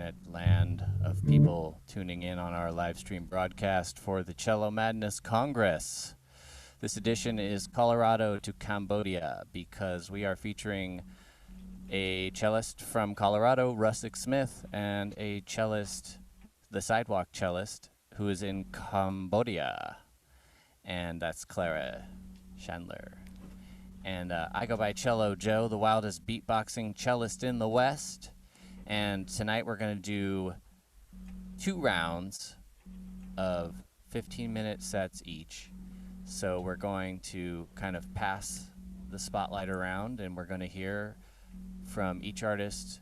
internet land of people tuning in on our live stream broadcast for the Cello Madness Congress. This edition is Colorado to Cambodia because we are featuring a cellist from Colorado, Russick Smith, and a cellist, the Sidewalk Cellist, who is in Cambodia, and that's Clara Chandler. And I go by Cello Joe, the wildest beatboxing cellist in the West. And tonight we're going to do 2 rounds of 15-minute sets each. So we're going to kind of pass the spotlight around, and we're going to hear from each artist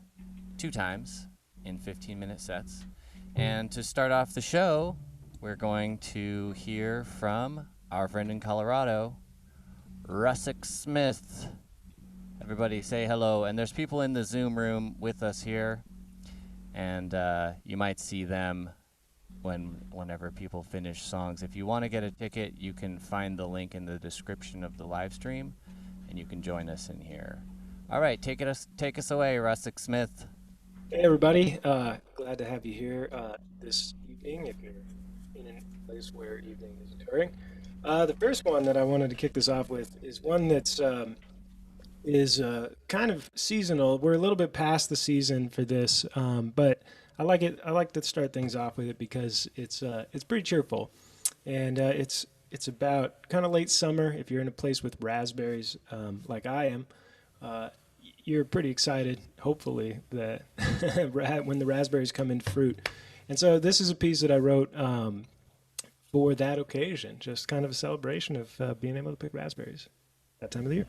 2 times in 15-minute sets. And to start off the show, we're going to hear from our friend in Colorado, Russick Smith. Everybody say hello. And there's people in the Zoom room with us here, and you might see them whenever people finish songs. If you want to get a ticket, you can find the link in the description of the live stream, and you can join us in here. All right, take us away, Russick Smith. Hey everybody, glad to have you here this evening if you're in a place where evening is occurring. The first one that I wanted to kick this off with is one that's kind of seasonal. We're a little bit past the season for this, but I like it. I like to start things off with it because it's pretty cheerful, and it's about kind of late summer. If you're in a place with raspberries, like I am, you're pretty excited, hopefully, that when the raspberries come in fruit. And so this is a piece that I wrote for that occasion, just kind of a celebration of being able to pick raspberries that time of the year.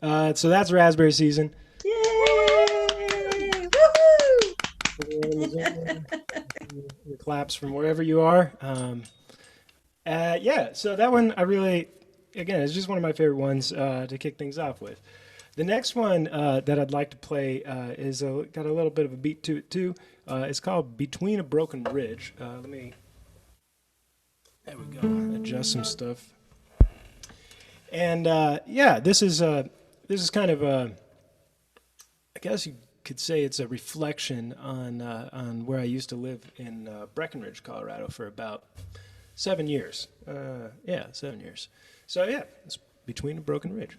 So that's raspberry season. Yay! Woohoo! Your claps from wherever you are. Yeah, so that one I really, again, it's just one of my favorite ones to kick things off with. The next one that I'd like to play is got a little bit of a beat to it too. It's called Between a Broken Ridge. Let me, there we go, adjust some stuff. And yeah, this is kind of a, I guess you could say it's a reflection on where I used to live in Breckenridge, Colorado for about 7 years. Yeah, 7 years. So yeah, it's Between a Broken Ridge.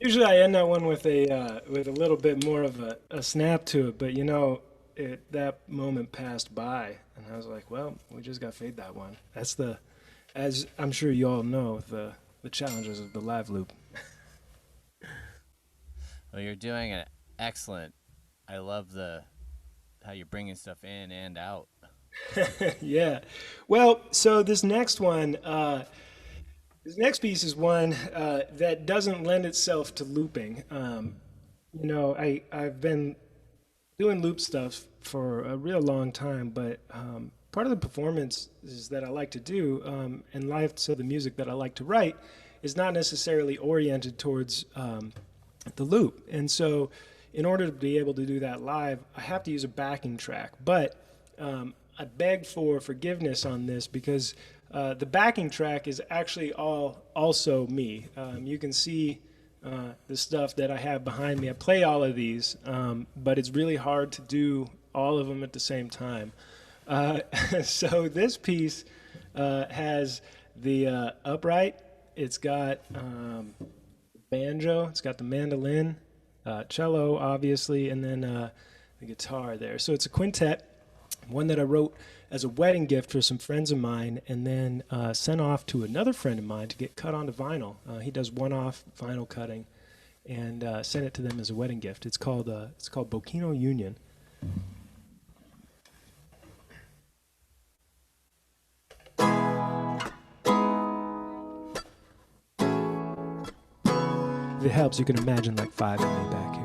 Usually I end that one with a little bit more of a snap to it, but that moment passed by, and I was like, well, we just got to fade that one. That's as I'm sure you all know, the challenges of the live loop. Well, you're doing it excellent. I love how you're bringing stuff in and out. Yeah. Well, so this next piece is one that doesn't lend itself to looping. I've been doing loop stuff for a real long time, but part of the performances that I like to do and life of the music that I like to write is not necessarily oriented towards the loop. And so, in order to be able to do that live, I have to use a backing track. But I beg for forgiveness on this because the backing track is actually also me. You can see the stuff that I have behind me. I play all of these, but it's really hard to do all of them at the same time. So this piece has the upright. It's got banjo. It's got the mandolin, cello, obviously, and then the guitar there. So it's a quintet, one that I wrote as a wedding gift for some friends of mine, and then sent off to another friend of mine to get cut onto vinyl. He does one-off vinyl cutting, and sent it to them as a wedding gift. It's called Bokino Union. If it helps, you can imagine like 5 of me back here.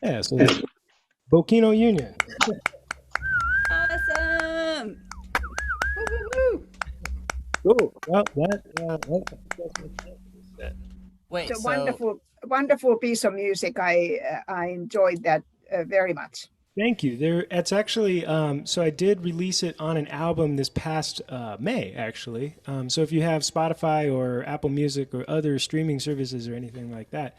Yeah, so Bokino Union. Awesome. Woo, woo, woo. Cool. Well, that Wait, It's a so wonderful piece of music. I enjoyed that very much. thank you. It's actually so I did release it on an album this past May, actually. So if you have Spotify or Apple Music or other streaming services or anything like that,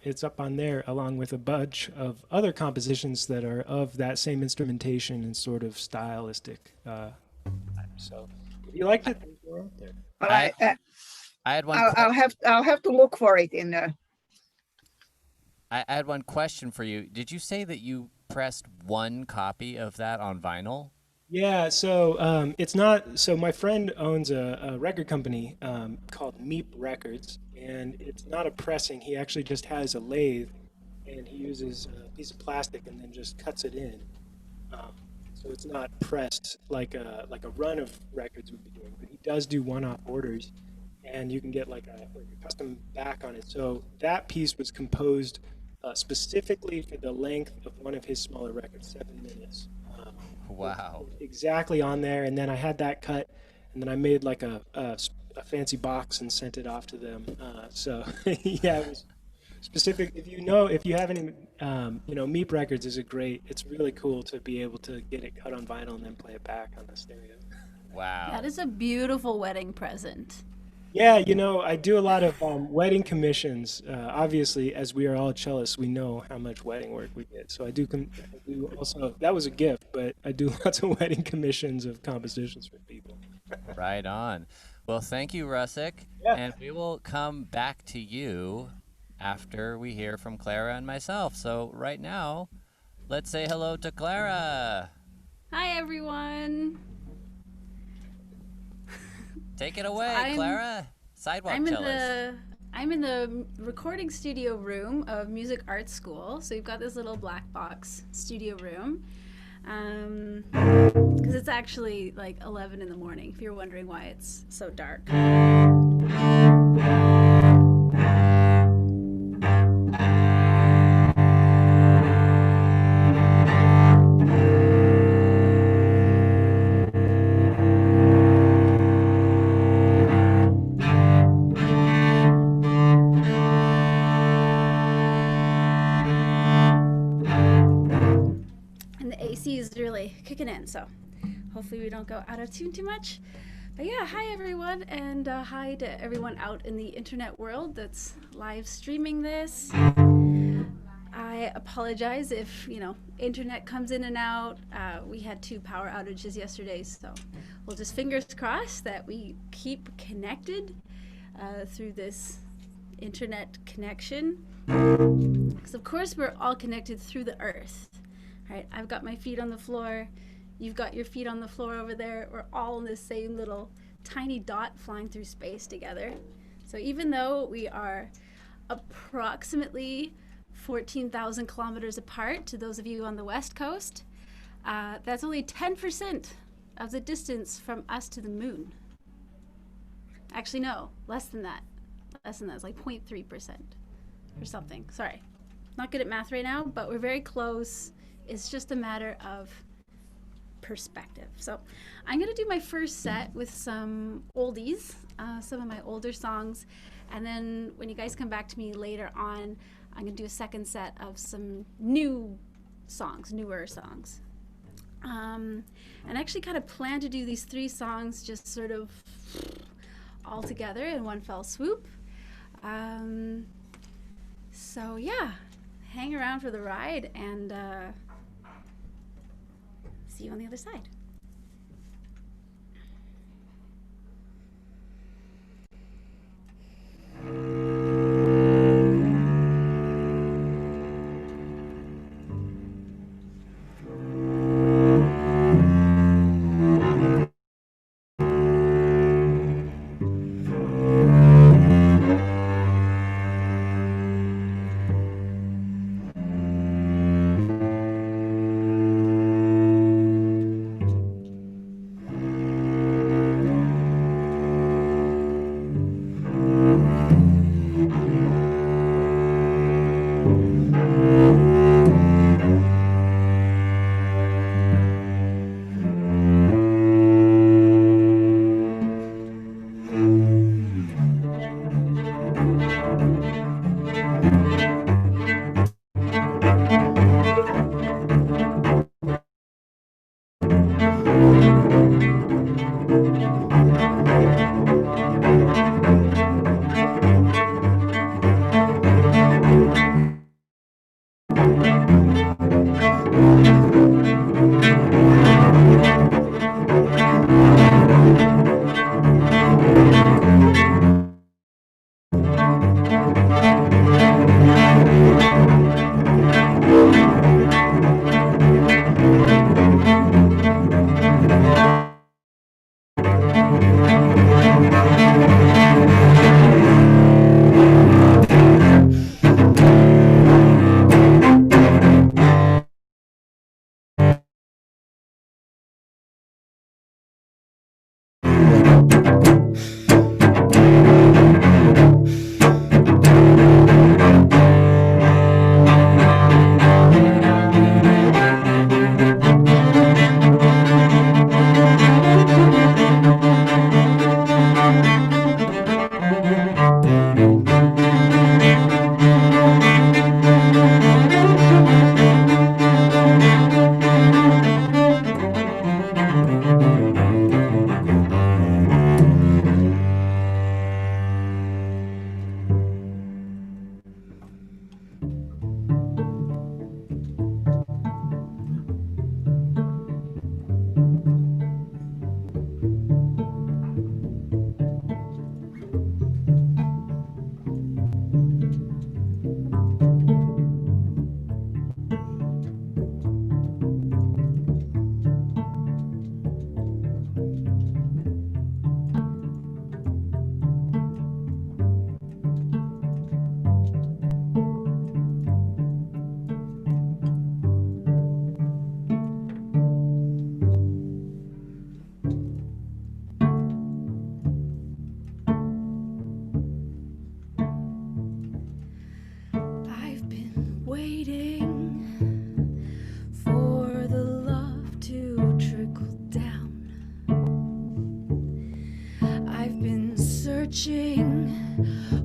it's up on there along with a bunch of other compositions that are of that same instrumentation and sort of stylistic. So if you liked it, they're out there. But I had one. I'll have to look for it in I had one question for you. Did you say that you pressed one copy of that on vinyl? Yeah, so it's not. So my friend owns a record company called Meep Records, and it's not a pressing. He actually just has a lathe, and he uses a piece of plastic and then just cuts it in. So it's not pressed like a run of records would be doing. But he does do one-off orders, and you can get like a custom back on it. So that piece was composed specifically for the length of one of his smaller records, 7 minutes. Wow. Exactly on there, and then I had that cut, and then I made like a fancy box and sent it off to them. So yeah, it was specific. If you have any, Meep Records is it's really cool to be able to get it cut on vinyl and then play it back on the stereo. Wow. That is a beautiful wedding present. Yeah, I do a lot of wedding commissions. Obviously, as we are all cellists, we know how much wedding work we get. So I do also, that was a gift, but I do lots of wedding commissions of compositions for people. Right on. Well, thank you, Russick. Yeah. And we will come back to you after we hear from Clara and myself. So right now, let's say hello to Clara. Hi, everyone. Take it away, Clara. Sidewalk Cellist. I'm in the recording studio room of Music Arts School. So you've got this little black box studio room. Because it's actually like 11 in the morning, if you're wondering why it's so dark. Really kicking in, so hopefully we don't go out of tune too much. But yeah, hi everyone, and hi to everyone out in the internet world that's live streaming this. I apologize if internet comes in and out. We had 2 power outages yesterday, so we'll just fingers crossed that we keep connected through this internet connection, because of course we're all connected through the earth. Right, I've got my feet on the floor, you've got your feet on the floor over there. We're all in this same little tiny dot flying through space together. So even though we are approximately 14,000 kilometers apart, to those of you on the West Coast, that's only 10% of the distance from us to the moon. Actually, no, less than that. It's like 0.3% or something. Sorry, not good at math right now, but we're very close. It's just a matter of perspective. So I'm going to do my first set with some oldies, some of my older songs. And then when you guys come back to me later on, I'm going to do a second set of some new songs, newer songs. And I actually kind of plan to do these 3 songs just sort of all together in one fell swoop. So yeah, hang around for the ride and see you on the other side.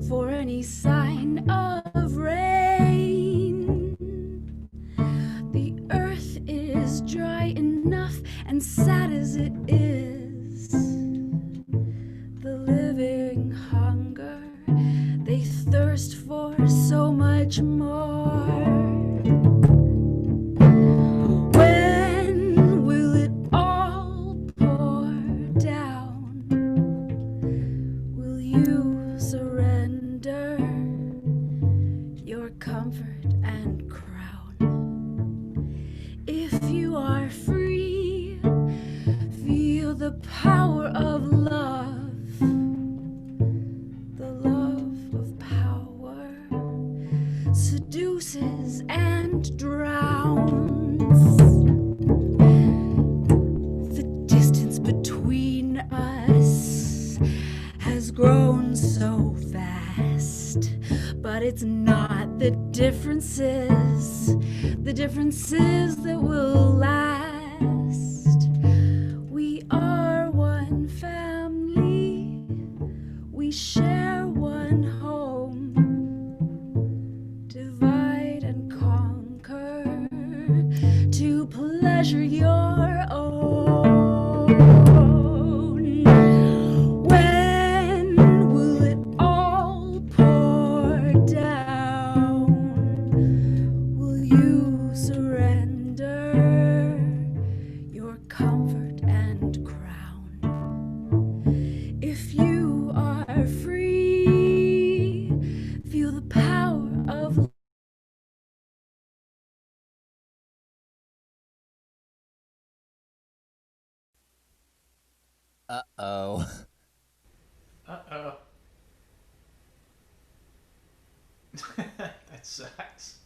For any sign of rain, the earth is dry enough and sad as it is. The living hunger, they thirst for so much more. When will it all pour down? Will you surrender your comfort and crown? If you are free, feel the power of love. The love of power seduces and drowns. The distance between us has grown so fast, but it's not the differences that will last. Uh-oh. Uh-oh. That sucks.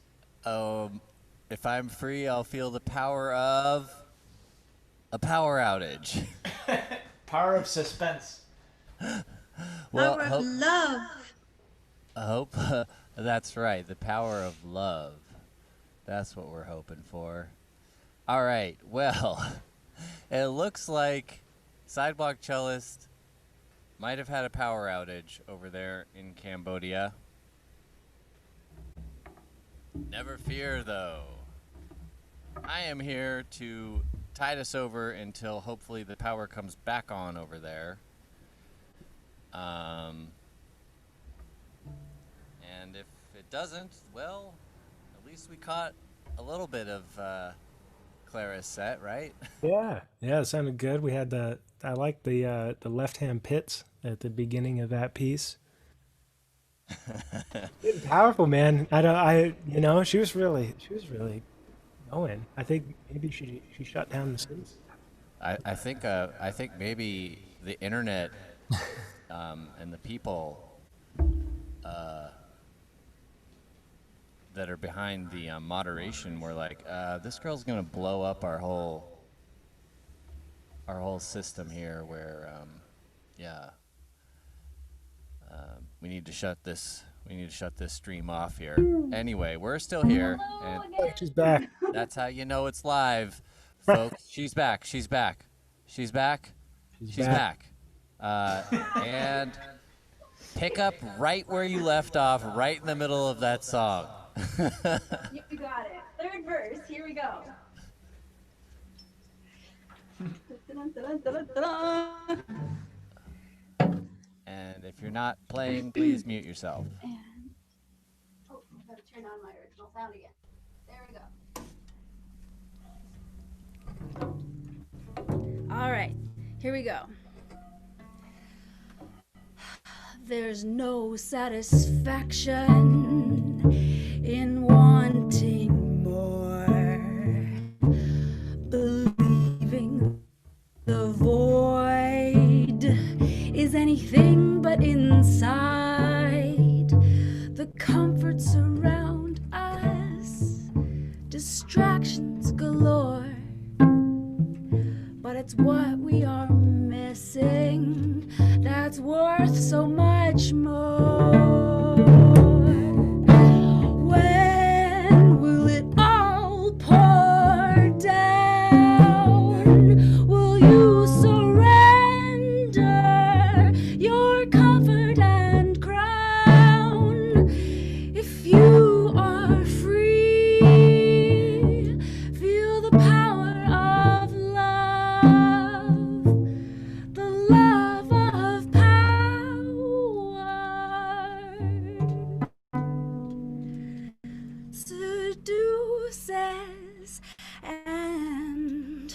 If I'm free, I'll feel the power of a power outage. Power of suspense. Well, Power of love. I hope that's right. The power of love. That's what we're hoping for. All right. Well, it looks like Sidewalk Cellist might have had a power outage over there in Cambodia. Never fear, though. I am here to tide us over until hopefully the power comes back on over there. And if it doesn't, well, at least we caught a little bit of Clara's set, right? Yeah, it sounded good. We had I like the left-hand pits at the beginning of that piece. Powerful, man. She was really going. I think maybe she shut down the cities. I think maybe the internet and the people that are behind the moderation were like, this girl's gonna blow up our whole system here. Where we need to shut this stream off here. Anyway, we're still here, and She's back. that's how you know it's live, folks. She's back. She's back. She's back. She's back. And pick up right where you left off, right in the middle of that song. You got it. Third verse. Here we go. And if you're not playing, please mute yourself. And I gotta turn on my original sound again. There we go. All right, here we go. There's no satisfaction in wanting more, believing the void is anything but inside. The comforts around us, distractions galore, but it's what we are missing that's worth so much more. When will it all pour down? Will you surrender your comfort and crown? If you are free, feel the power of love, the love of power. Seduces and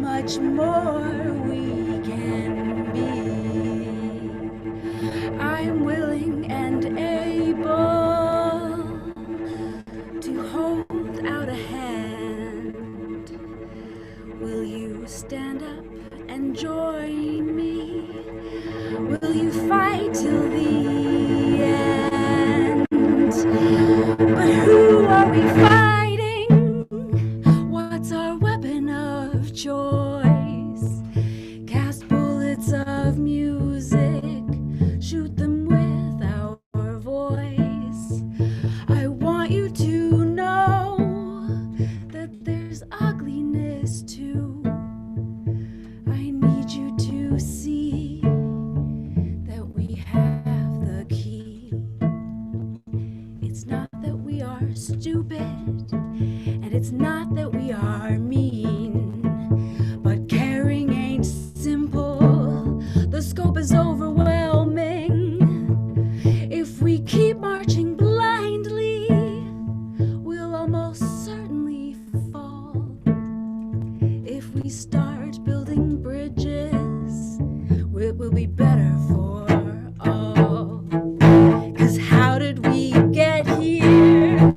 much more we can be. I'm willing and able to hold out a hand. Will you you stand up and join me? Will you fight till the end? But who are we fighting? What's our weapon of choice? Cast bullets of music, shoot them with our voice. I want you to know that there's ugliness too. I need you to see that we have the key. It's not that we are stupid, and it's not that we are mean, but caring ain't simple. The scope is overwhelming. If we keep marching blindly, we'll almost certainly fall. If we start building bridges, it will be better for all. 'Cause how did we get here?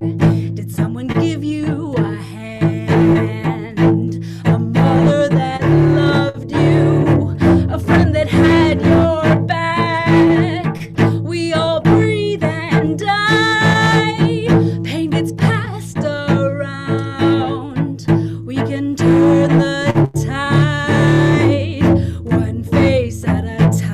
Did someone give you a hand? A mother that loved you, a friend that had your back. We all breathe and die. Pain gets passed around. We can turn the tide, one face at a time.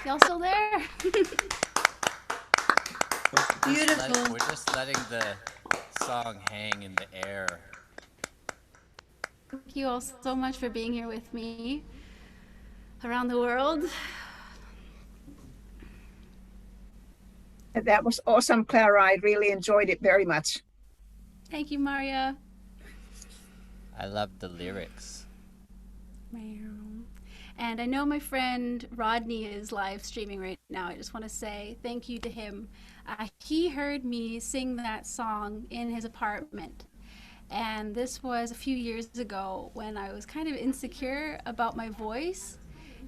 Y'all still there? Beautiful. We're just letting the song hang in the air. Thank you all so much for being here with me around the world. That was awesome, Clara. I really enjoyed it very much. Thank you, Maria. I love the lyrics. And I know my friend Rodney is live streaming right now. I just want to say thank you to him. He heard me sing that song in his apartment. And this was a few years ago when I was kind of insecure about my voice.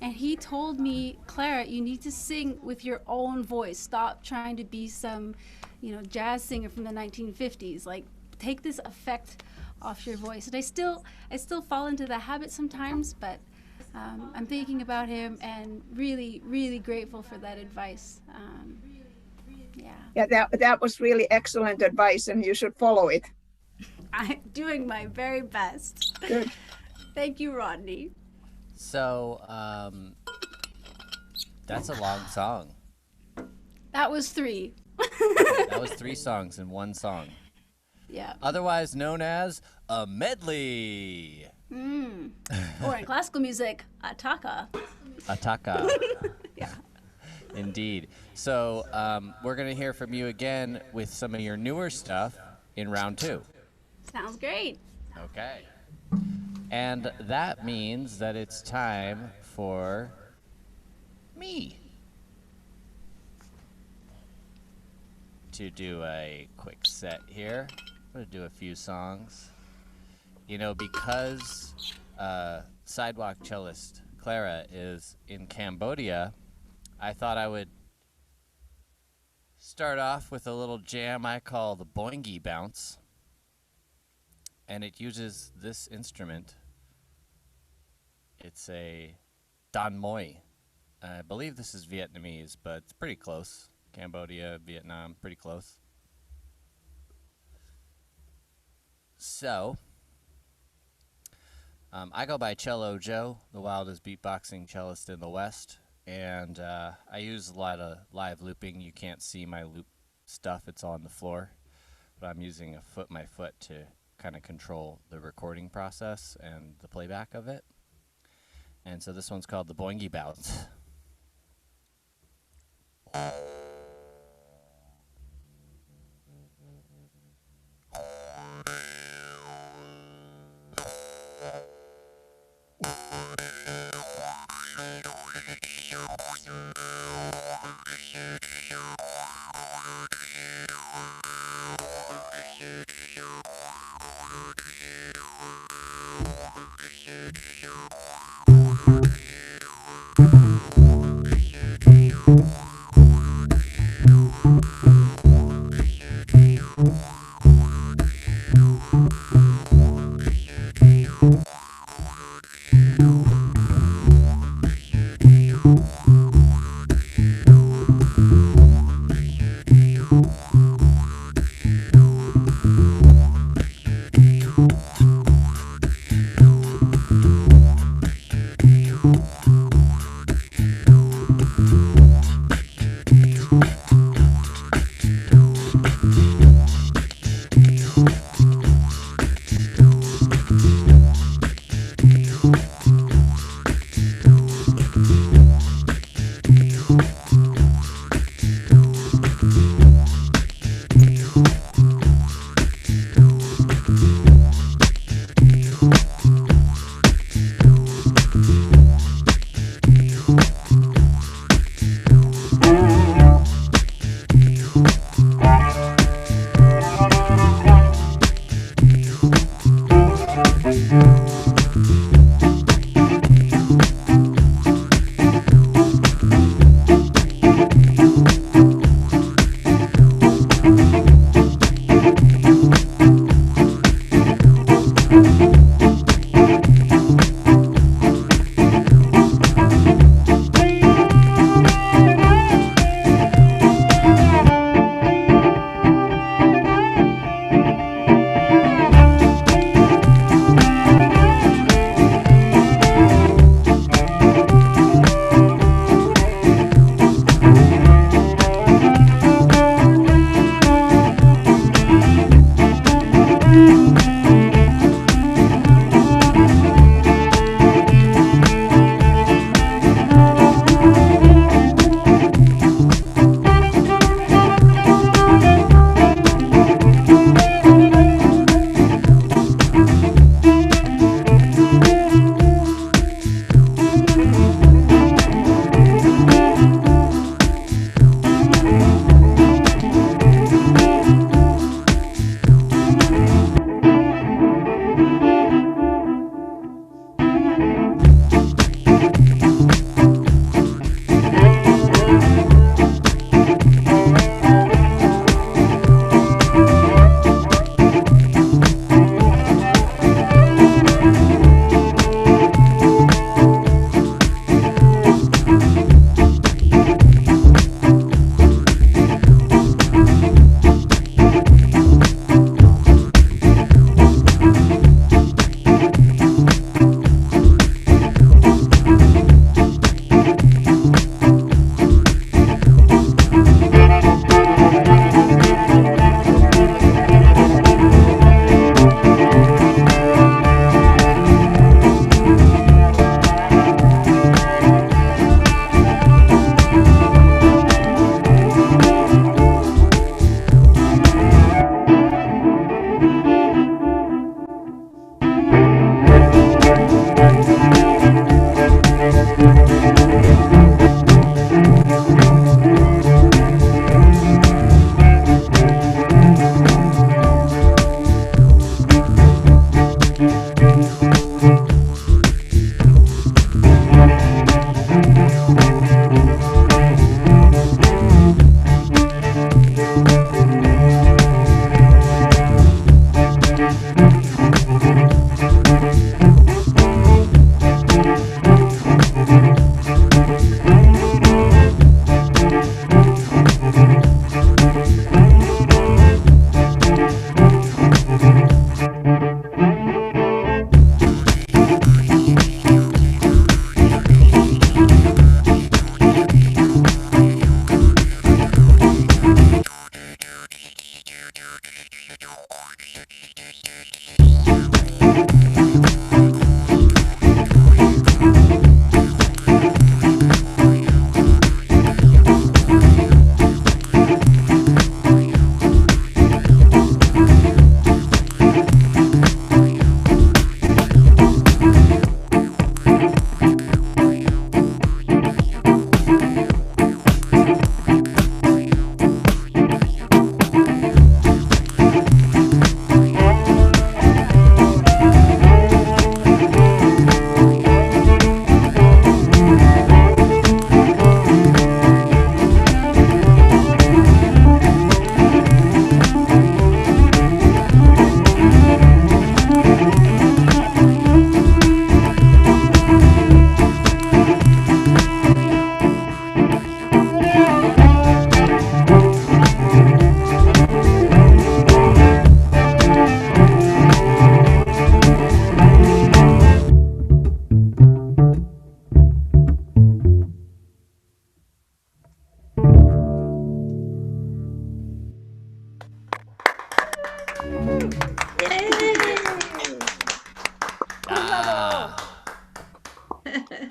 And he told me, Clara, you need to sing with your own voice. Stop trying to be some, jazz singer from the 1950s. Like, take this effect off your voice. And I still fall into that habit sometimes, but I'm thinking about him and really, really grateful for that advice. Yeah, that was really excellent advice, and you should follow it. I'm doing my very best. Good. Thank you, Rodney. So, that's a long song. That was 3. That was 3 songs in one song. Yeah. Otherwise known as a medley. Or in classical music, attaka. Ataka. Yeah. Indeed. So we're going to hear from you again with some of your newer stuff in round 2. Sounds great. Okay. And that means that it's time for me to do a quick set here. I'm going to do a few songs. You know, because Sidewalk Cellist Clara is in Cambodia, I thought I would start off with a little jam I call the Boingy Bounce. And it uses this instrument. It's a Don Moi. I believe this is Vietnamese, but it's pretty close. Cambodia, Vietnam, pretty close. So, I go by Cello Joe, the wildest beatboxing cellist in the West, and I use a lot of live looping. You can't see my loop stuff; it's on the floor, but I'm using my foot to kind of control the recording process and the playback of it. And so this one's called the Boingy Bounce.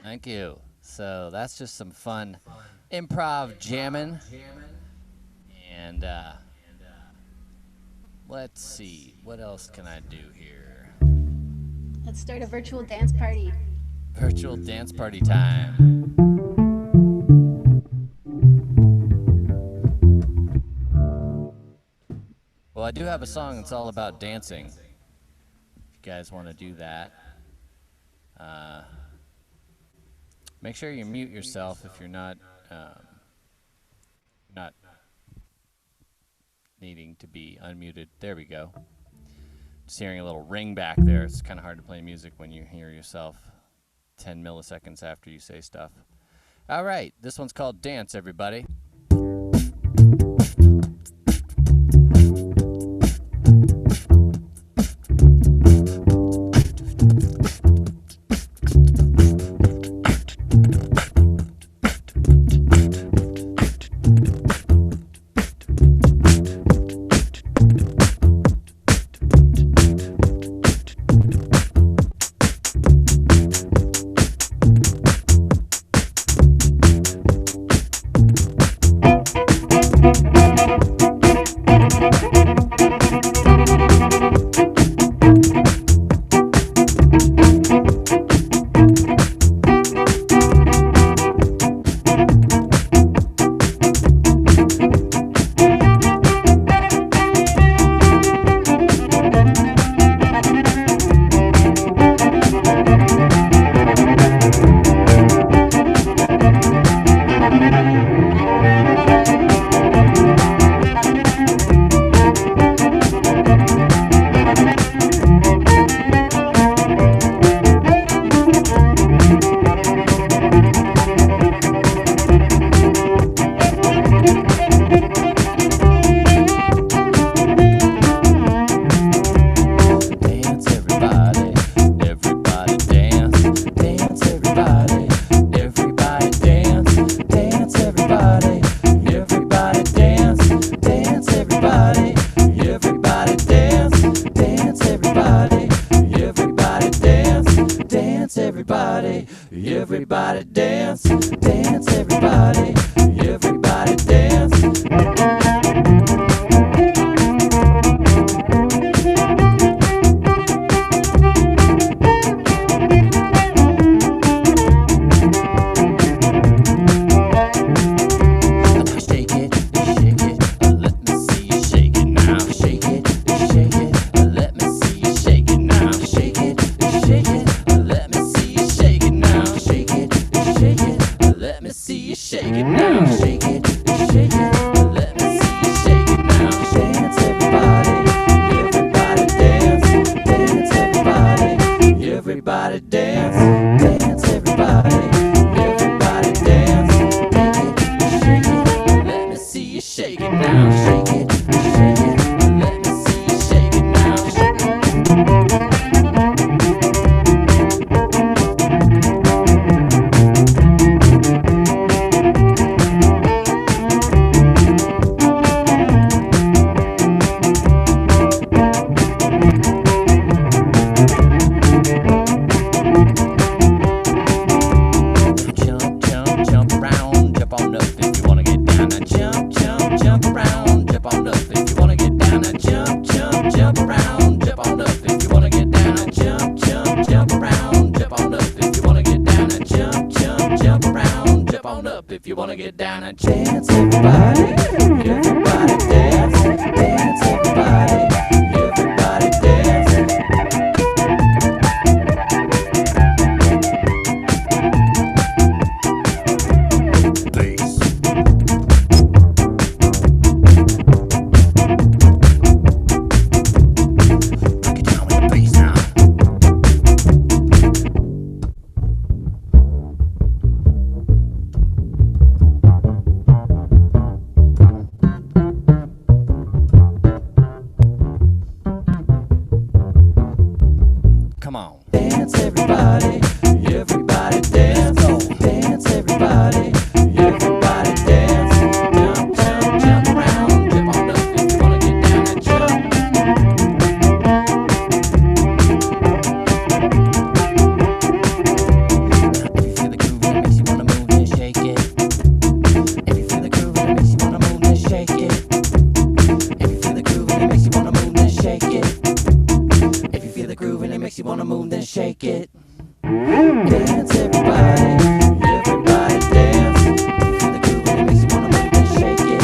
Thank you. So that's just some fun improv jamming. And let's see, what else can I do here? Let's start a virtual dance party. Virtual dance party time. Well, I do have a song that's all about dancing. If you guys want to do that. Make sure you mute yourself if you're not needing to be unmuted. There we go. Just hearing a little ring back there. It's kind of hard to play music when you hear yourself 10 milliseconds after you say stuff. All right, this one's called Dance, everybody. Everybody dance, dance, everybody, everybody dance. makes you wanna move, then shake it. Dance, everybody, everybody dance. You feel the groove and it makes you wanna move, then shake it.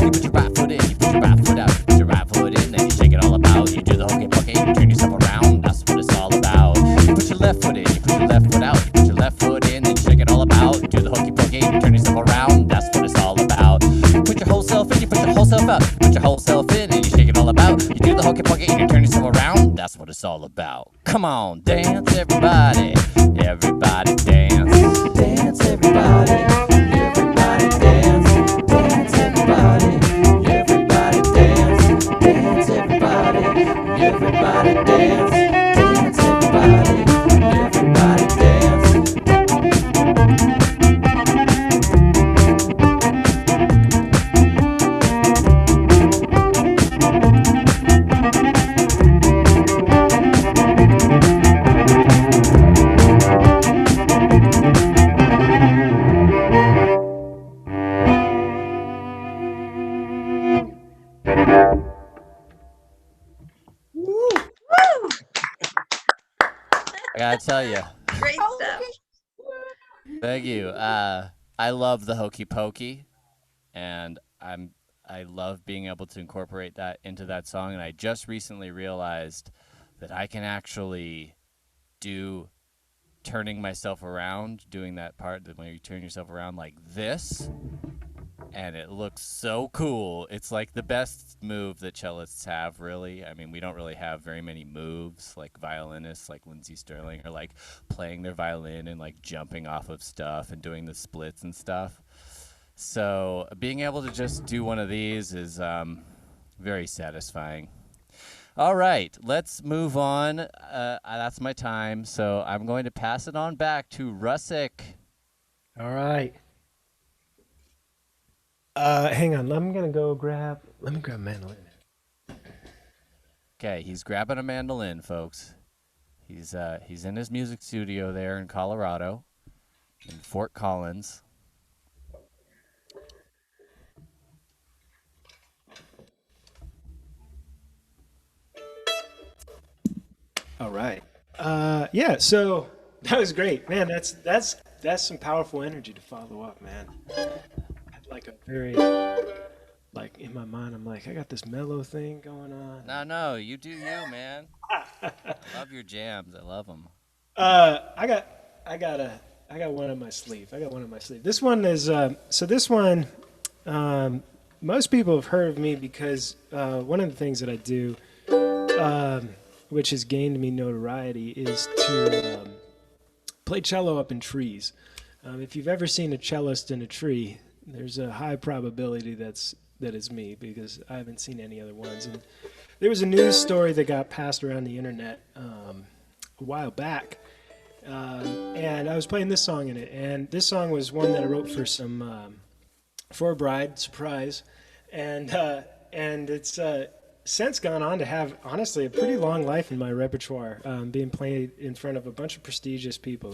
You put your right foot in, you put your right foot out, you put your right foot in, then you shake it all about. You do the hokey pokey, you turn yourself around, that's what it's all about. You put your left foot in, you put your left foot out, you put your left foot in, then you shake it all about. You do the hokey pokey, you turn yourself around, that's what it's all about. You put your whole self in, you put your whole self out, you put your whole self in, and you shake it all about. You do the hokey pokey, and you turn yourself around, that's what it's all about. Come on, dance everybody, everybody dance. Dance everybody, everybody dance. Dance everybody, everybody dance. Dance everybody, everybody dance. Dance everybody, everybody dance. I gotta tell you, Great stuff. thank you. I love the hokey pokey, and I love being able to incorporate that into that song. And I just recently realized that I can actually do turning myself around, doing that part that when you turn yourself around like this, and it looks so cool. It's like the best move that cellists have, really. I mean, we don't really have very many moves like violinists like Lindsey Sterling are like playing their violin and like jumping off of stuff and doing the splits and stuff. So being able to just do one of these is very satisfying. All right, let's move on. That's my time, so I'm going to pass it on back to Russick. All right. Hang on. I'm gonna go grab. Let me grab a mandolin. Okay, he's grabbing a mandolin, folks. He's in his music studio there in Colorado, in Fort Collins. All right. Yeah. So that was great, man. That's some powerful energy to follow up, man. I had like a very like in my mind, I'm like, I got this mellow thing going on. No, you do you, man. I love your jams. I love them. I got one on my sleeve. This one is so this one. Most people have heard of me because one of the things that I do, which has gained me notoriety, is to play cello up in trees. If you've ever seen a cellist in a tree, there's a high probability that is me, because I haven't seen any other ones. And there was a news story that got passed around the internet a while back, and I was playing this song in it. And this song was one that I wrote for a bride, surprise, and it's since gone on to have, honestly, a pretty long life in my repertoire, being played in front of a bunch of prestigious people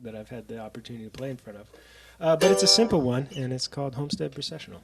that I've had the opportunity to play in front of. But it's a simple one, and it's called Homestead Processional.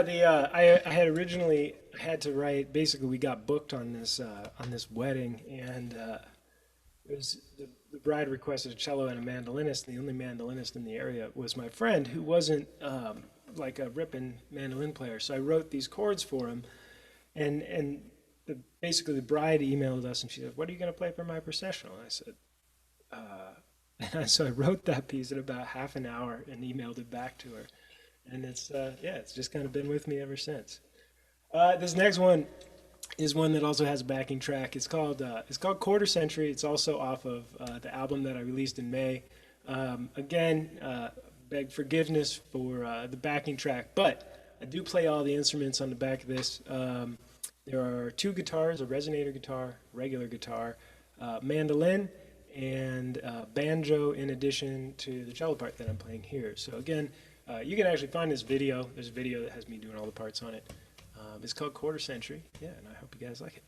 Yeah, I had originally had to write. Basically, we got booked on this wedding, and it was the bride requested a cello and a mandolinist. And the only mandolinist in the area was my friend, who wasn't like a ripping mandolin player. So I wrote these chords for him, and basically the bride emailed us, and she said, "What are you going to play for my processional?" And I said, so I wrote that piece in about half an hour and emailed it back to her. And it's it's just kind of been with me ever since. This next one is one that also has a backing track. It's called Quarter Century. It's also off of the album that I released in May. Again, beg forgiveness for the backing track, but I do play all the instruments on the back of this. There are 2 guitars, a resonator guitar, regular guitar, mandolin, and banjo in addition to the cello part that I'm playing here. So again, you can actually find this video. There's a video that has me doing all the parts on it. It's called Quarter Century. Yeah, and I hope you guys like it.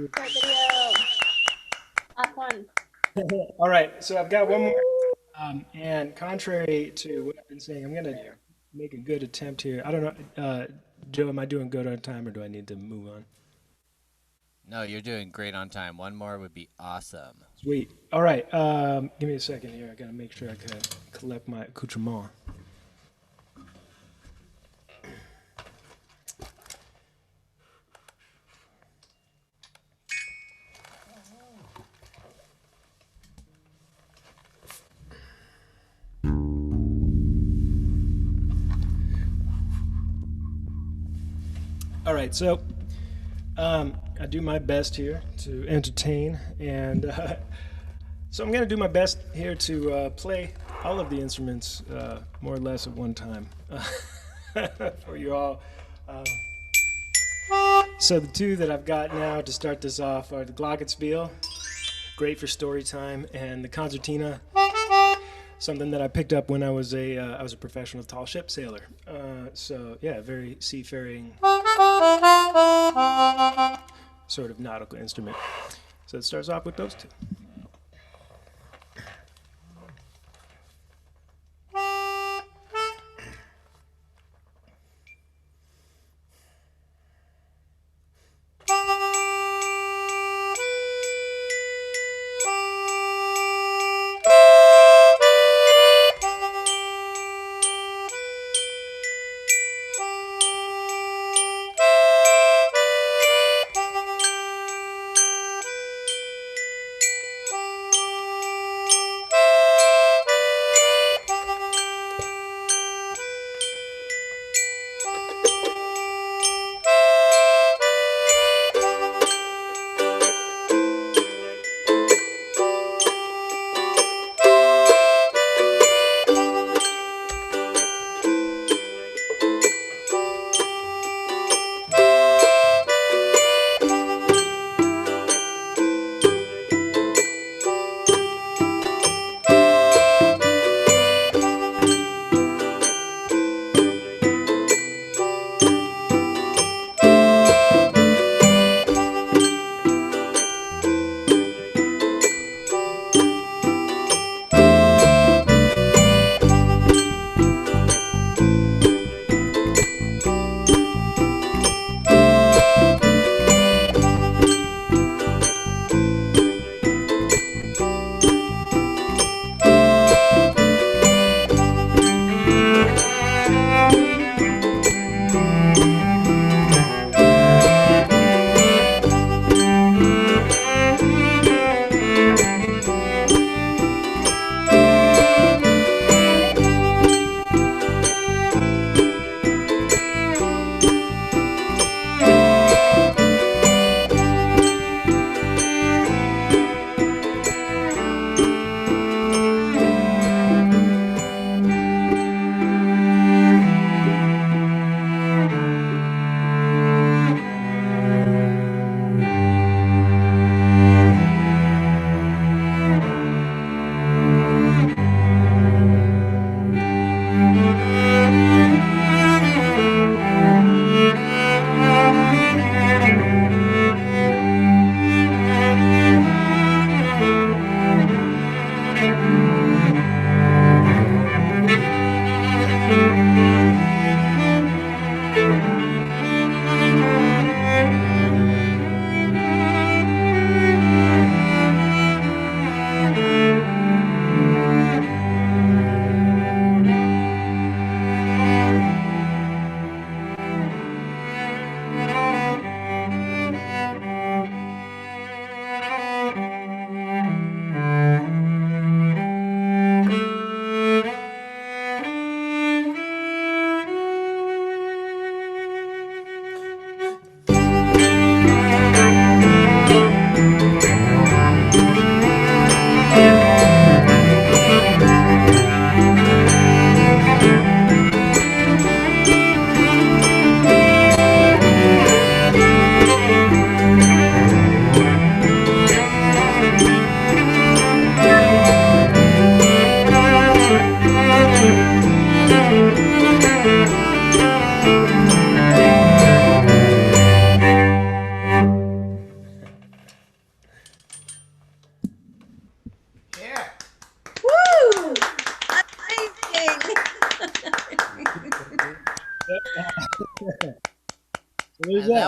Great video. Last one. All right, so I've got one more. And contrary to what I've been saying, I'm gonna make a good attempt here. I don't know, Joe, am I doing good on time or do I need to move on? No, you're doing great on time. One more would be awesome. Sweet. All right, give me a second here. I gotta make sure I can collect my accoutrement. All right, so I do my best here to entertain, and so I'm going to do my best here to play all of the instruments more or less at one time for you all. So the two that I've got now to start this off are the Glockenspiel, great for story time, and the Concertina, something that I picked up when I was a professional tall ship sailor. So yeah, very seafaring sort of nautical instrument. So it starts off with those two.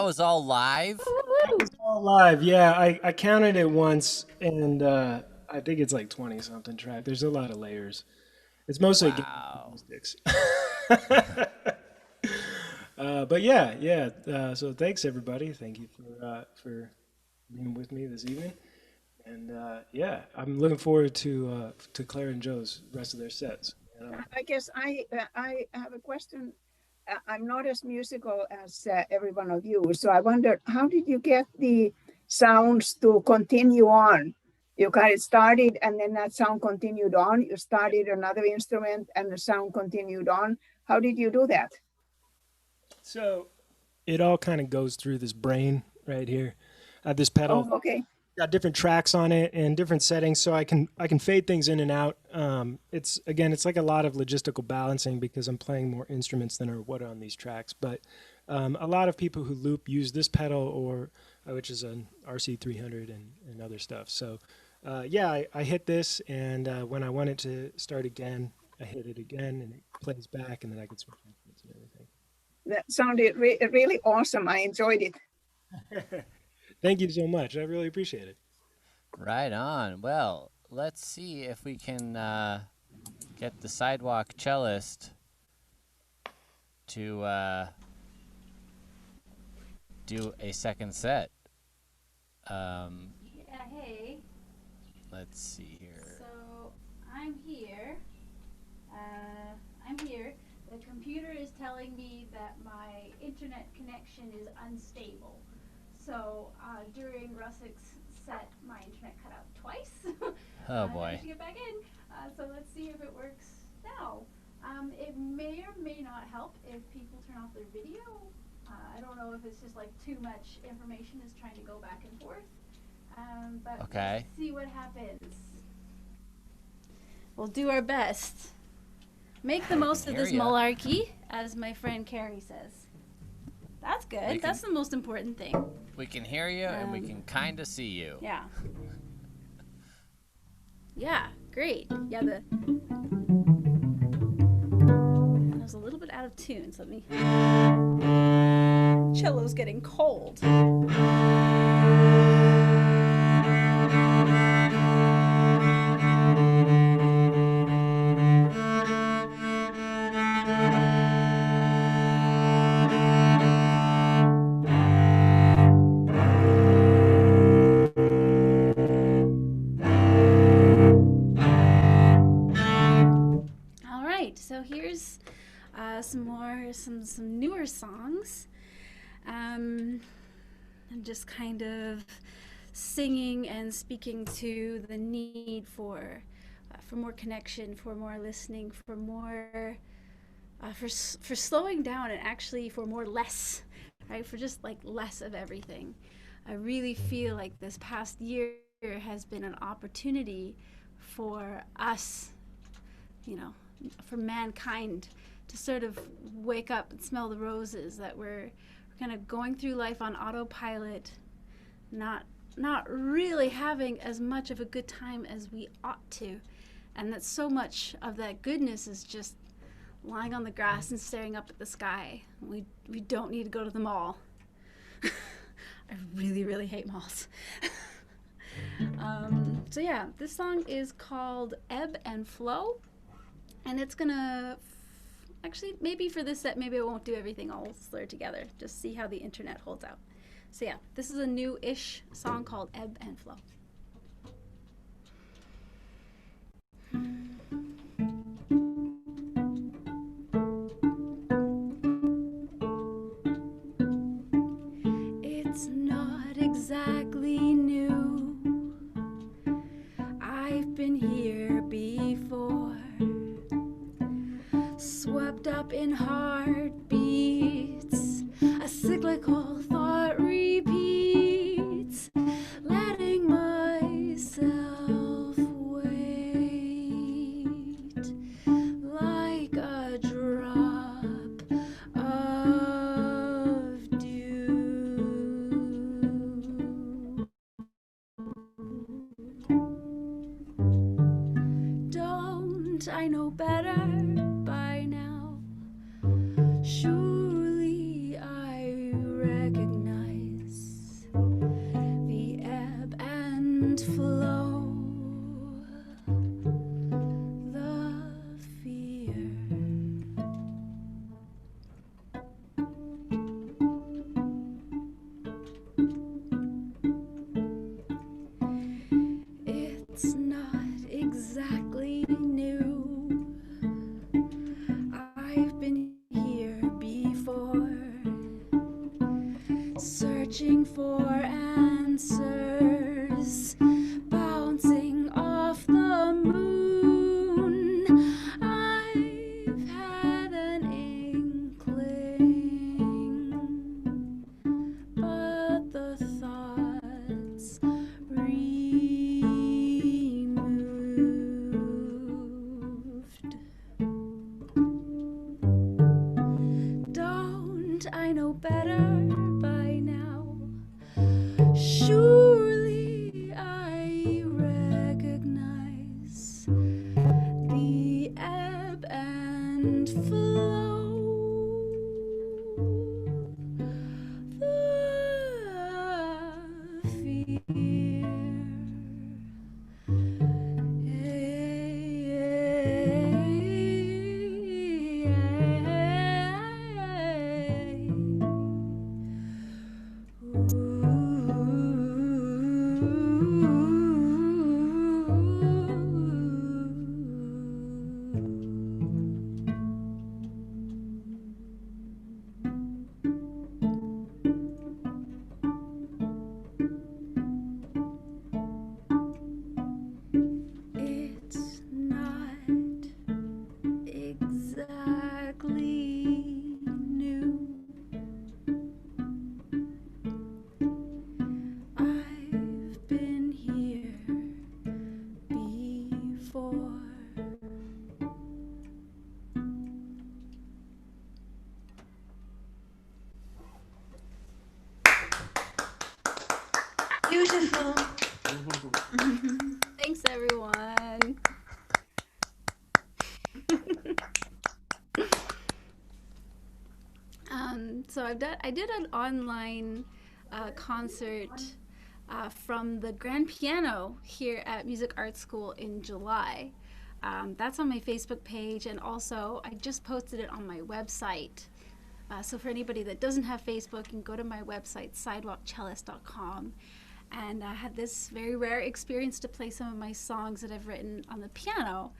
that was all live? Woo! It's all live. Yeah, I counted it once, and I think it's like 20 something track. There's a lot of layers. It's mostly Wow. acoustics. But yeah. So thanks everybody. Thank you for being with me this evening. And yeah, I'm looking forward to Claire and Joe's rest of their sets. I guess I have a question. I'm not as musical as every one of you, so I wondered, how did you get the sounds to continue on? You kind of started and then that sound continued on. You started another instrument and the sound continued on. How did you do that? So it all kind of goes through this brain right here. I have this pedal. Oh, okay. Got different tracks on it and different settings, so I can fade things in and out. It's like a lot of logistical balancing because I'm playing more instruments than are what are on these tracks. But a lot of people who loop use this pedal or which is an RC300 and other stuff. So yeah, I hit this, and when I want it to start again, I hit it again, and it plays back, and then I can switch instruments and everything. That sounded really awesome. I enjoyed it. Thank you so much. I really appreciate it. Right on. Well, let's see if we can get the Sidewalk Cellist to do a second set. Yeah, hey. Let's see here. So I'm here. I'm here. The computer is telling me that my internet connection is unstable. So during Russick's set, my internet cut out twice. Oh I boy. have to get back in. So let's see if it works now. It may or may not help if people turn off their video. I don't know if it's just like too much information is trying to go back and forth. But Okay. let's see what happens. We'll do our best. Make the most of hear this ya. malarkey, as my friend Carrie says. That's We good. can- That's the most important thing. We can hear you and we can kind of see you. Yeah. Yeah, great. Yeah, I was a little bit out of tune, so let me. Cello's getting cold. All right, so here's some newer songs. I'm just kind of singing and speaking to the need for more connection, for more listening, for more for slowing down, and actually for more less, right? For just like less of everything. I really feel like this past year has been an opportunity for us, you know, for mankind to sort of wake up and smell the roses, that we're kind of going through life on autopilot, not really having as much of a good time as we ought to, and that so much of that goodness is just lying on the grass and staring up at the sky. We don't need to go to the mall. I really hate malls. So yeah, this song is called Ebb and Flow, and it's gonna actually, maybe for this set, maybe I won't do everything all slurred together, just see how the internet holds out. So yeah, this is a new-ish song called Ebb and Flow. It's not exactly new. I've been here before, swept up in heartbeats. A cyclical thought repeats, letting myself wait like a drop of dew. Don't I know better by now? Surely I recognize looking for answers, bouncing off the moon. I've had an inkling, but the thoughts removed. Don't I know better by now? Surely I recognize the ebb and flow, the fear. It's not exactly new. I've been here before. Beautiful. Thanks, everyone. So I did an online concert from the grand piano here at Music Art School in July. That's on my Facebook page, and also I just posted it on my website. So for anybody that doesn't have Facebook, you can go to my website, sidewalkcellist.com. And I had this very rare experience to play some of my songs that I've written on the piano,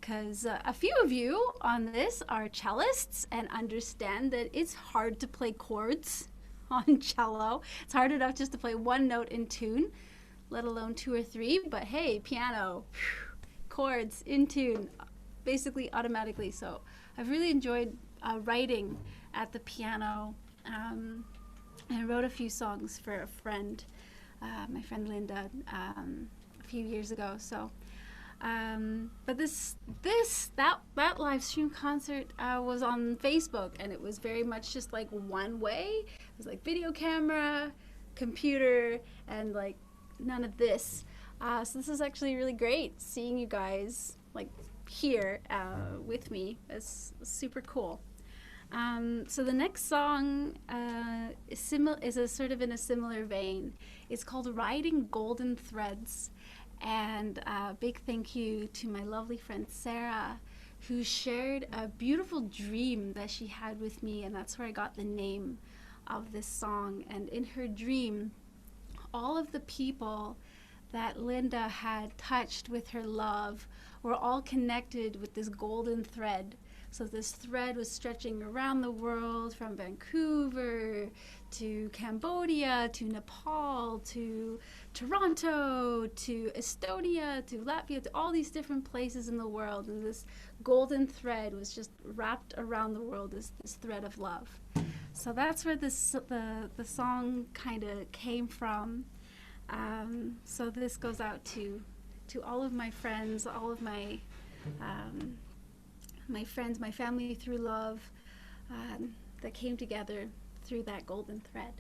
because a few of you on this are cellists and understand that it's hard to play chords on cello. It's hard enough just to play one note in tune, let alone two or three. But hey, piano, chords in tune, basically automatically. So I've really enjoyed writing at the piano, and I wrote a few songs for a friend, my friend Linda, a few years ago. So, but that live stream concert was on Facebook, and it was very much just like one way. It was like video camera, computer, and like none of this. So this is actually really great seeing you guys like here with me. It's super cool. So the next song is a sort of in a similar vein. It's called Riding Golden Threads, and a big thank you to my lovely friend Sarah, who shared a beautiful dream that she had with me, and that's where I got the name of this song. And in her dream, all of the people that Linda had touched with her love were all connected with this golden thread. So this thread was stretching around the world, from Vancouver to Cambodia to Nepal to Toronto to Estonia to Latvia, to all these different places in the world. And this golden thread was just wrapped around the world, this thread of love. So that's where the song kind of came from. So this goes out to all of my friends, all of my friends, my family through love, that came together through that golden thread.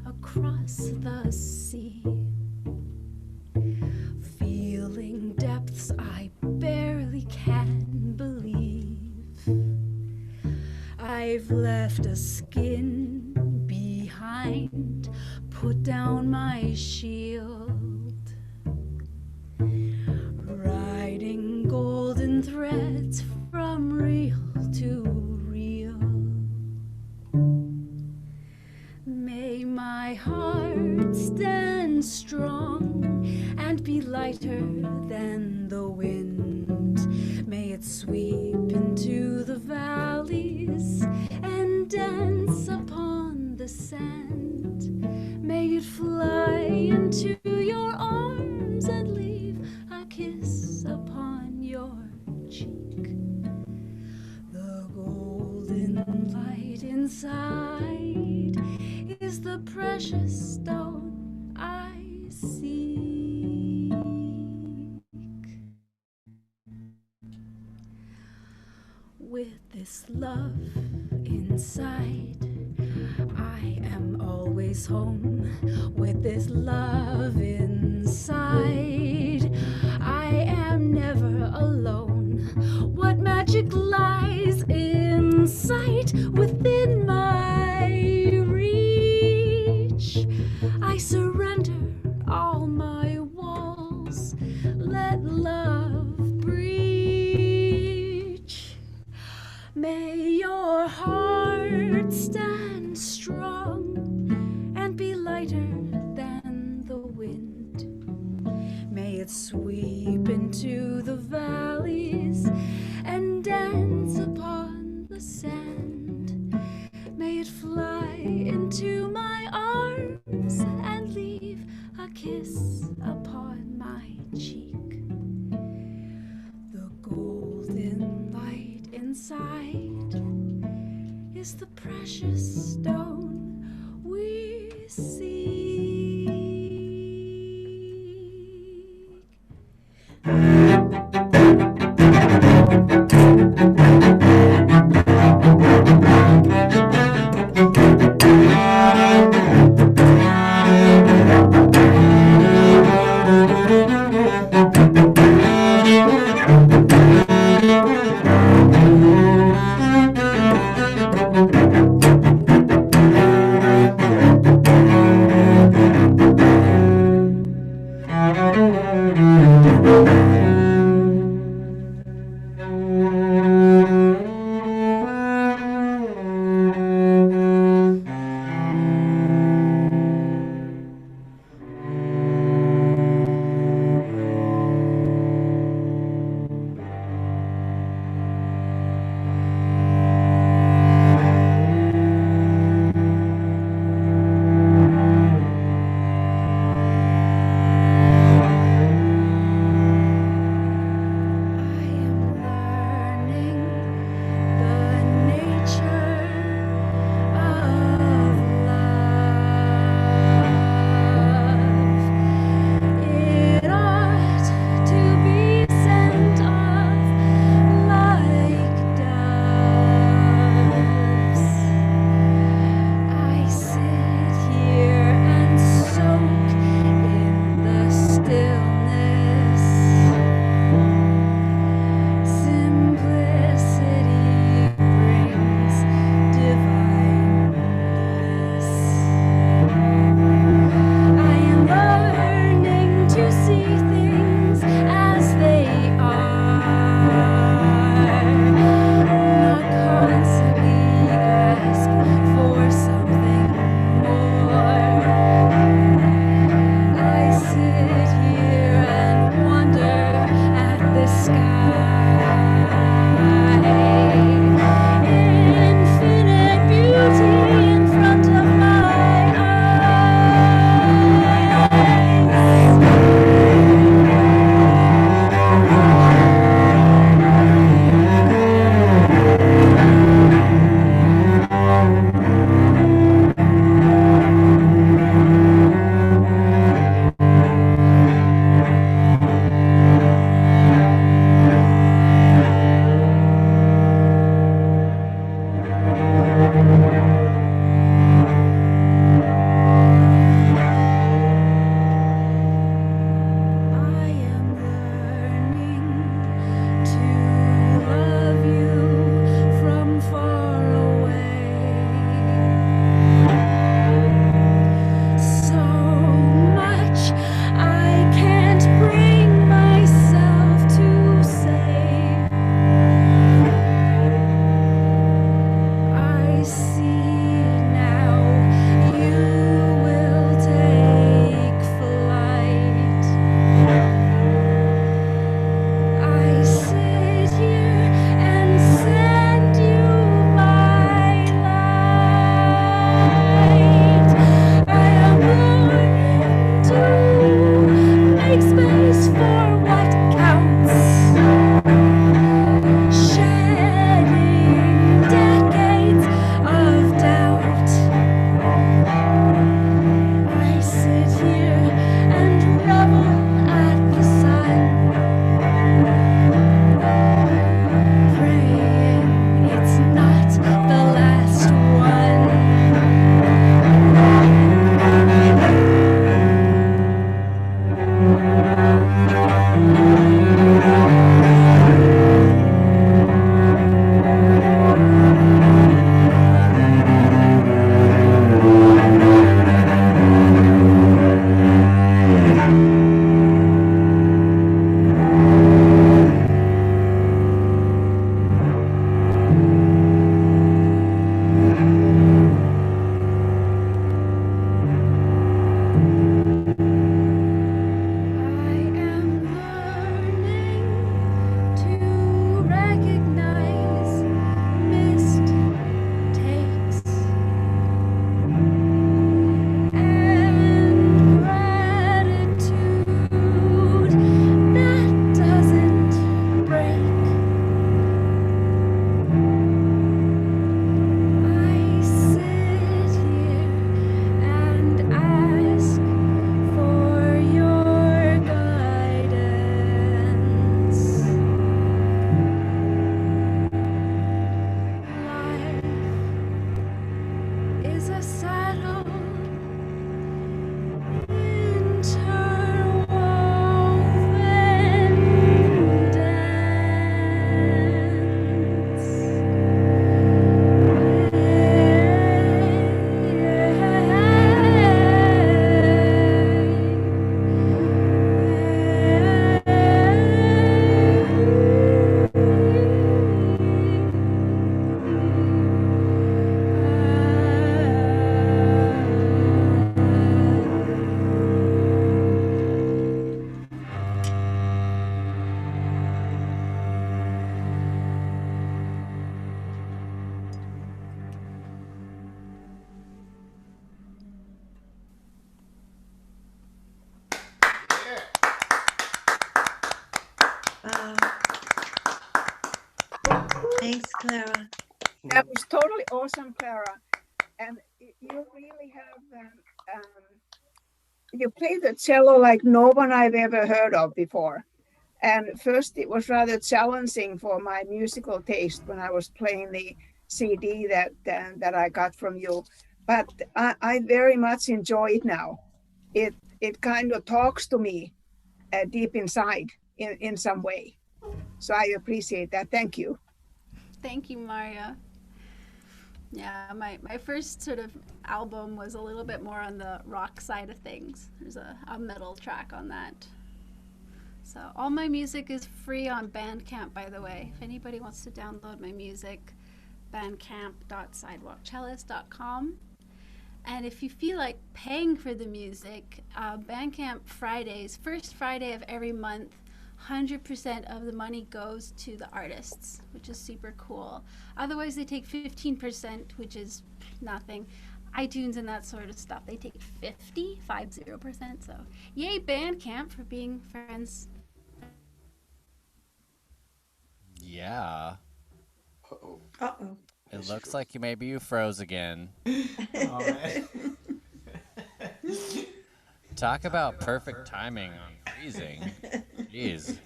Across the sea, feeling depths I barely can believe. I've left a skin behind, put down my shield. woven threads from reel to reel. May my heart stand strong and be lighter than the wind. May it sweep into the valleys and dance upon the sand. May it fly into your arms and leave a kiss upon your cheek. The golden light inside is the precious stone I seek. With this love inside, I am always home. With this love inside, I am never alone. What magic lies in sight within my reach? I surrender all my walls. Let love breach. May your heart stand strong and be lighter than the wind. May it sweep into the valleys and dance upon the sand. May it fly into my arms and leave a kiss upon my cheek. The golden light inside is the precious stone we seek. Wow. Thanks, Clara. That was totally awesome, Clara. And you really have, you play the cello like no one I've ever heard of before. And first it was rather challenging for my musical taste when I was playing the CD that I got from you. But I very much enjoy it now. It kind of talks to me deep inside in some way. So I appreciate that. Thank you. Thank you, Maria. Yeah, my first sort of album was a little bit more on the rock side of things. There's a metal track on that. So all my music is free on Bandcamp, by the way. If anybody wants to download my music, bandcamp.sidewalkcellist.com. And if you feel like paying for the music, Bandcamp Fridays, first Friday of every month, 100% of the money goes to the artists, which is super cool. Otherwise, they take 15%, which is nothing. iTunes and that sort of stuff, they take 50%. So yay, Bandcamp, for being friends. Yeah. Uh-oh. It looks like maybe you froze again. Oh, man. Talk about perfect timing on freezing. Jeez.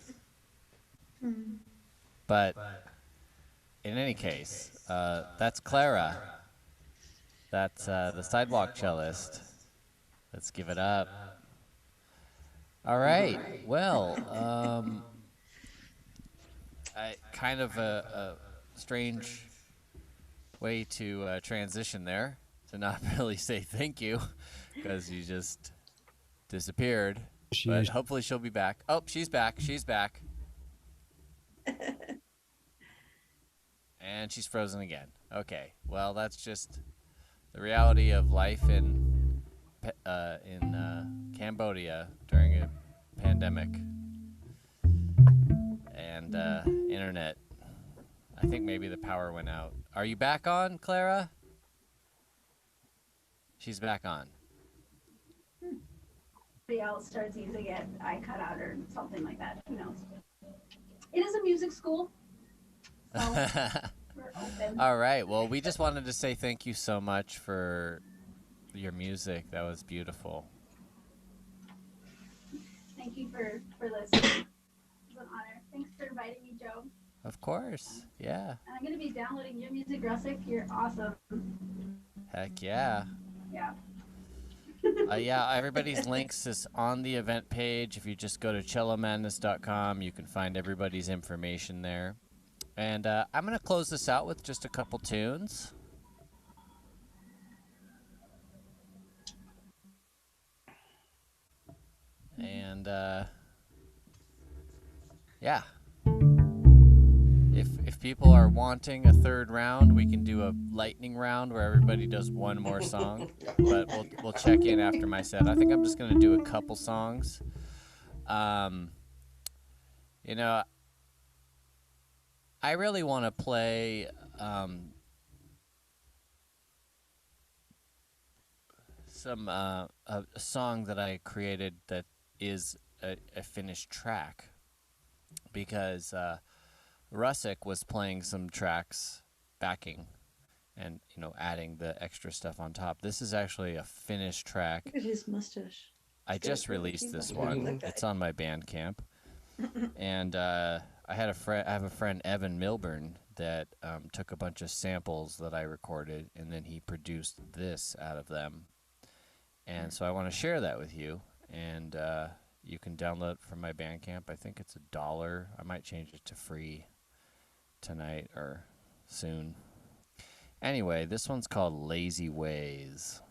But in any case, that's Clara. That's the Sidewalk Cellist. Let's give it up. All right. Well, kind of a strange way to transition there, to not really say thank you, because you just disappeared. But hopefully she'll be back. Oh, she's back. She's back. And she's frozen again. Okay. Well, that's just the reality of life in Cambodia during a pandemic. And internet. I think maybe the power went out. Are you back on, Clara? She's back on. Somebody else starts using it, I cut out or something like that. Who knows? It is a music school. So we're open. All right. Well, we just wanted to say thank you so much for your music. That was beautiful. Thank you for listening. It was an honor. Thanks for inviting me, Joe. Of course. Yeah. And I'm going to be downloading your music, Russick. You're awesome. Heck yeah. Yeah. Yeah, everybody's links is on the event page. If you just go to cellomadness.com, you can find everybody's information there. And I'm going to close this out with just a couple tunes. And yeah. If people are wanting a third round, we can do a lightning round where everybody does one more song. But we'll check in after my set. I think I'm just going to do a couple songs. You know, I really want to play a song that I created that is a finished track, because Russick was playing some tracks backing and, you know, adding the extra stuff on top. This is actually a finished track. Look at his mustache. I just released this one. It's on my Bandcamp. And I have a friend, Evan Milburn, that took a bunch of samples that I recorded, and then he produced this out of them. And so I want to share that with you. And you can download it from my Bandcamp. I think it's $1. I might change it to free tonight or soon. Anyway, this one's called Lazy Ways.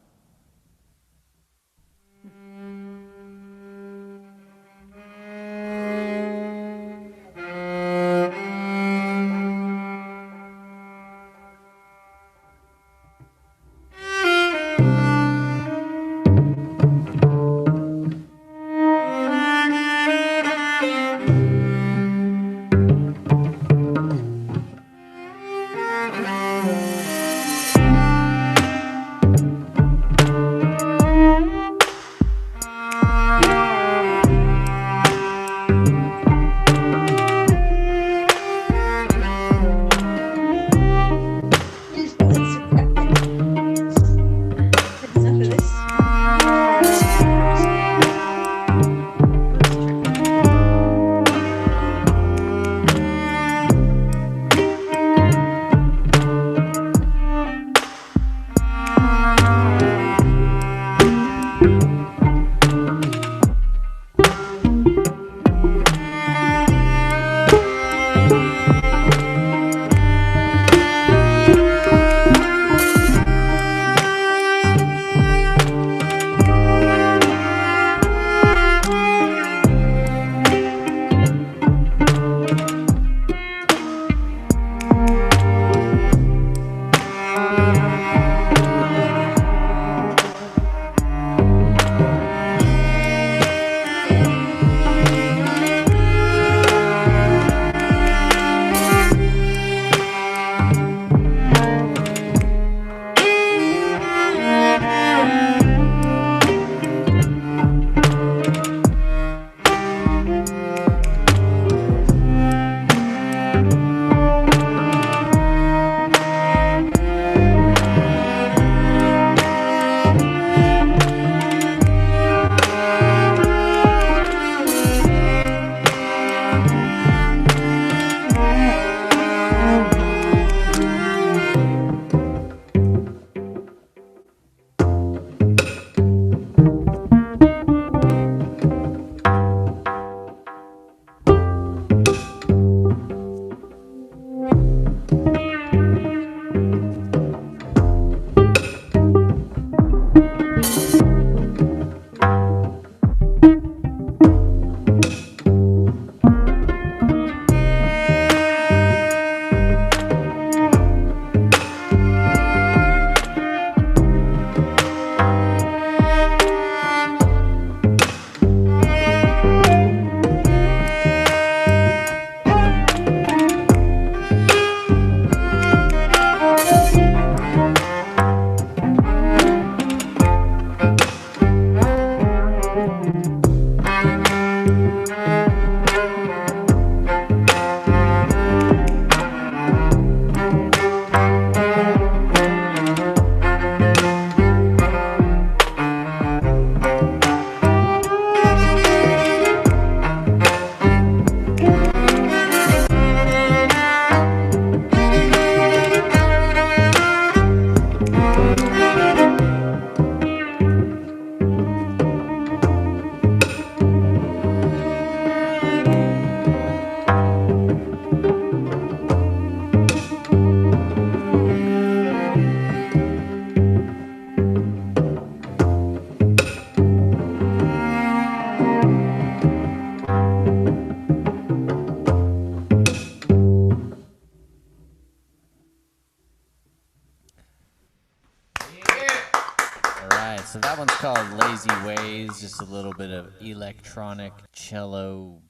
that one's called Lazy Ways, just a little bit of electronic cello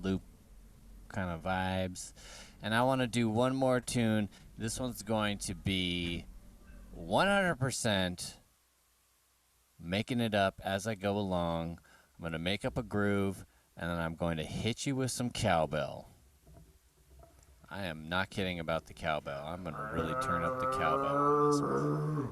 loop kind of vibes. And I want to do one more tune. This one's going to be 100% making it up as I go along. I'm going to make up a groove, and then I'm going to hit you with some cowbell. I am not kidding about the cowbell. I'm going to really turn up the cowbell on this one.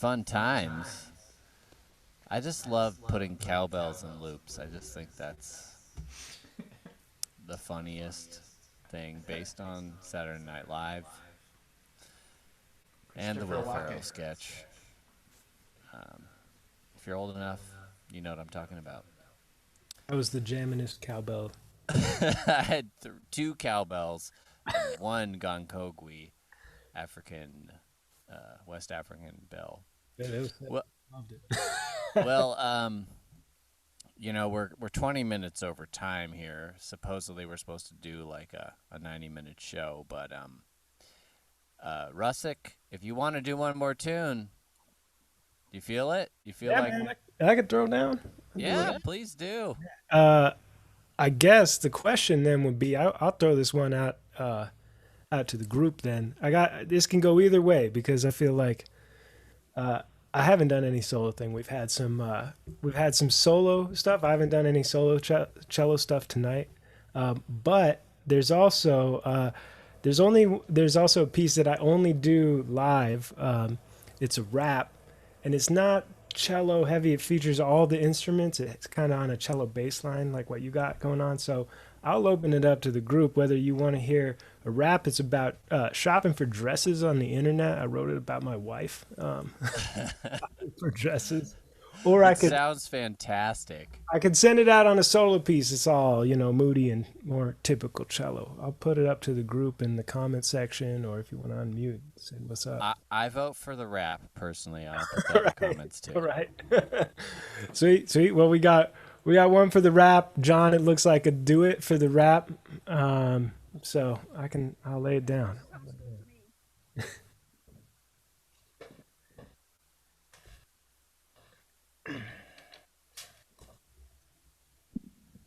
Fun times. I just love putting cowbells in loops. I just think that's the funniest thing based on Saturday Night Live and the Will Ferrell sketch. If you're old enough, you know what I'm talking about. That was the jamminest cowbell. I had 2 cowbells, and 1 Gonkogwe, West African bell. Yeah, that was, Well, loved it. well, we're 20 minutes over time here. Supposedly we're supposed to do like a 90-minute show, but Russick, if you want to do one more tune, do you feel it? You feel like man, I could throw down? Yeah, please do. I guess the question then would be, I'll throw this one out to the group then. This can go either way because I feel like I haven't done any solo thing. We've had some solo stuff. I haven't done any solo cello stuff tonight. But there's also a piece that I only do live. It's a rap, and it's not cello heavy. It features all the instruments. It's kind of on a cello bass line like what you got going on. So I'll open it up to the group whether you want to hear a rap. It's about shopping for dresses on the internet. I wrote it about my wife for dresses. Or sounds fantastic. I could send it out on a solo piece. It's all, moody and more typical cello. I'll put it up to the group in the comment section, or if you want to unmute, say what's up. I vote for the rap, personally. I'll put that in the comments, too. All right. Sweet. Well, we got one for the rap. John, it looks like a do it for the rap. So I'll lay it down.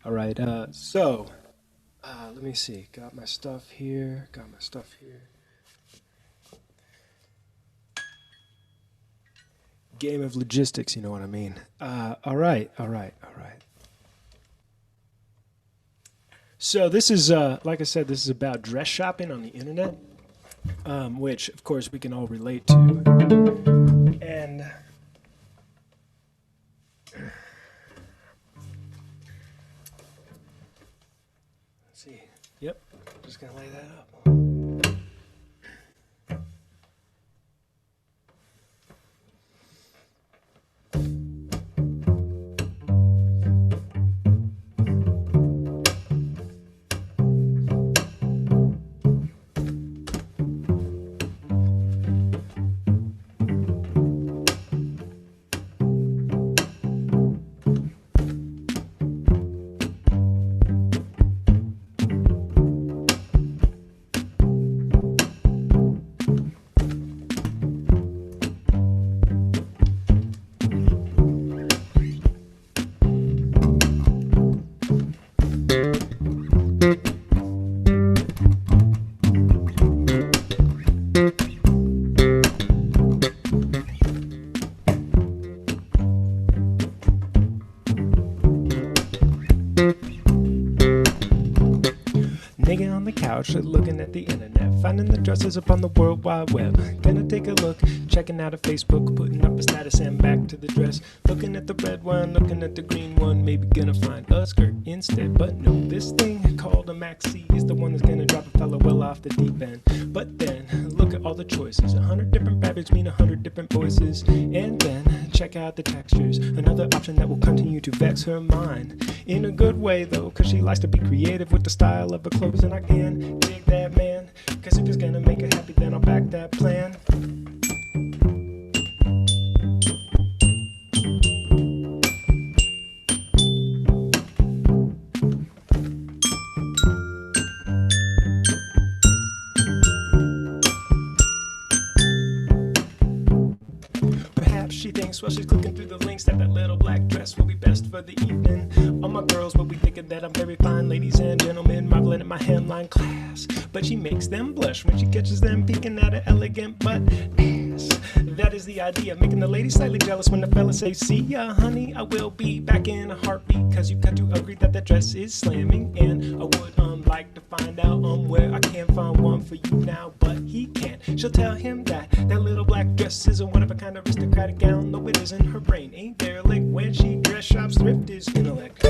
All right, so let me see. Got my stuff here. Game of logistics, you know what I mean. All right. So this is, like I said, this is about dress shopping on the internet, which, of course, we can all relate to. And see. Yep. Just going to lay that up. Looking at the internet, finding the dresses upon the World Wide Web. Gonna take a look, checking out a Facebook, putting up a status and back to the dress. Looking at the red one, looking at the green one, maybe gonna find a skirt instead. But no, this thing called a maxi is the one that's gonna drop a fella well off the deep end. But then, look at all the choices. 100 different fabrics mean 100 different voices. And then, check out the textures, another option that will continue to vex her mind. In a good way though, cause she likes to be creative with the style of her clothes, and I can dig that, man. Cause if it's gonna make her happy, then I'll back that plan. Perhaps she thinks while she's clicking through the links that little black dress dress will be best for the evening. All my girls will be thinking that I'm very fine. Ladies and gentlemen, marveling at my hemline class. But she makes them blush when she catches them peeking at her elegant butt ass. That is the idea, making the ladies slightly jealous when the fellas say, see ya, honey, I will be back in a heartbeat. Cause you got to agree that dress is slamming. And I would like to find out where I can find one for you now. But he can't. She'll tell him that little black dress is a one-of-a-kind aristocratic gown. No, it isn't. Her brain ain't derelict. When she dress shops, thrift is intellect.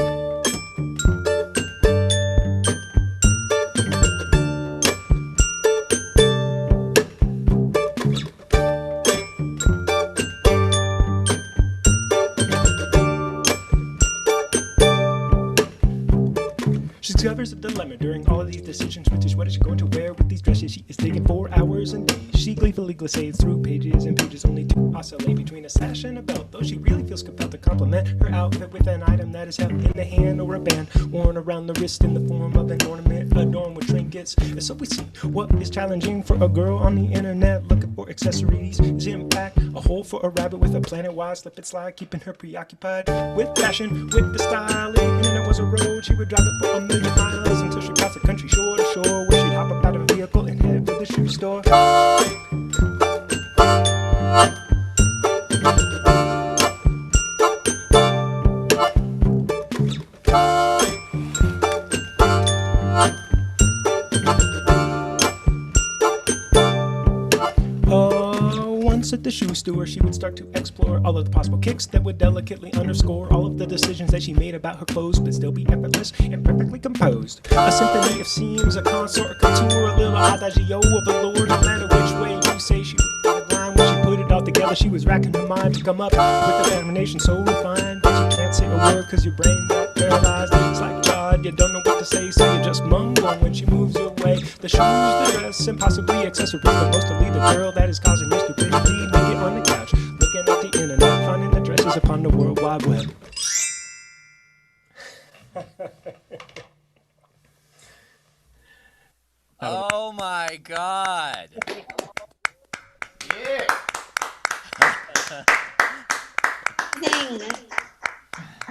She discovers a dilemma during all of these decisions, which is what is she going to wear with these dresses? She is taking 4 hours and days. She gleefully glissades through pages and pages, only to oscillate between a sash and a belt. Though she really feels compelled to compliment her outfit with an item that is held in the hand or a band worn around the wrist in the form of an ornament adorned with trinkets. And so we see what is challenging for a girl on the internet looking for accessories is in fact a hole for a rabbit with a planet-wide slip and slide, keeping her preoccupied with fashion, with the style. If the internet was a road, she would drive it for a million miles until she crossed the country shore to shore, where she'd hop up out of a vehicle and head to the shoe store. Once at the shoe store, she would start to explore all of the possible kicks that would delicately underscore all of the decisions that she made about her clothes, but still be effortless and perfectly composed. A symphony of seams, a consort, a couture, a little adagio of a lord. No matter which way you say she was out of line, when she put it all together, she was racking her mind to come up with a combination so refined that you can't say a word cause your brain got paralyzed. It's like God, you don't know what to say, so you just mumble when she moves your way. The shoes, the dress, and possibly accessories, but mostly the girl that is causing your stupidity. Naked on the couch, looking at the internet, finding the dresses upon the World Wide Web. Oh my God. Dang.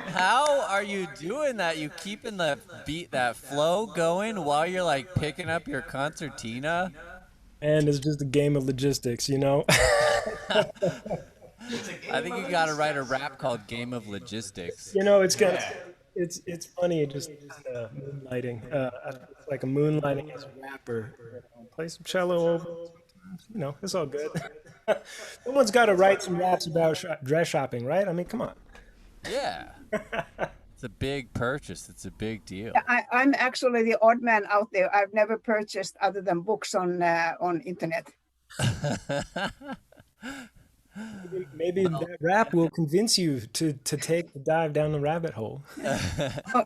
How are you doing that? You keeping the beat, that flow going while you're like picking up your concertina? And it's just a game of logistics, you know? I think you gotta write a rap called Game of Logistics. You know, it's kind of, it's funny, just moonlighting. It's like a moonlighting as a rapper. Play some cello, you know, it's all good. Someone's got to write some raps about dress shopping, right? I mean, come on. Yeah. It's a big purchase. It's a big deal. I'm actually the odd man out there. I've never purchased other than books on internet. Maybe that rap will convince you to take the dive down the rabbit hole.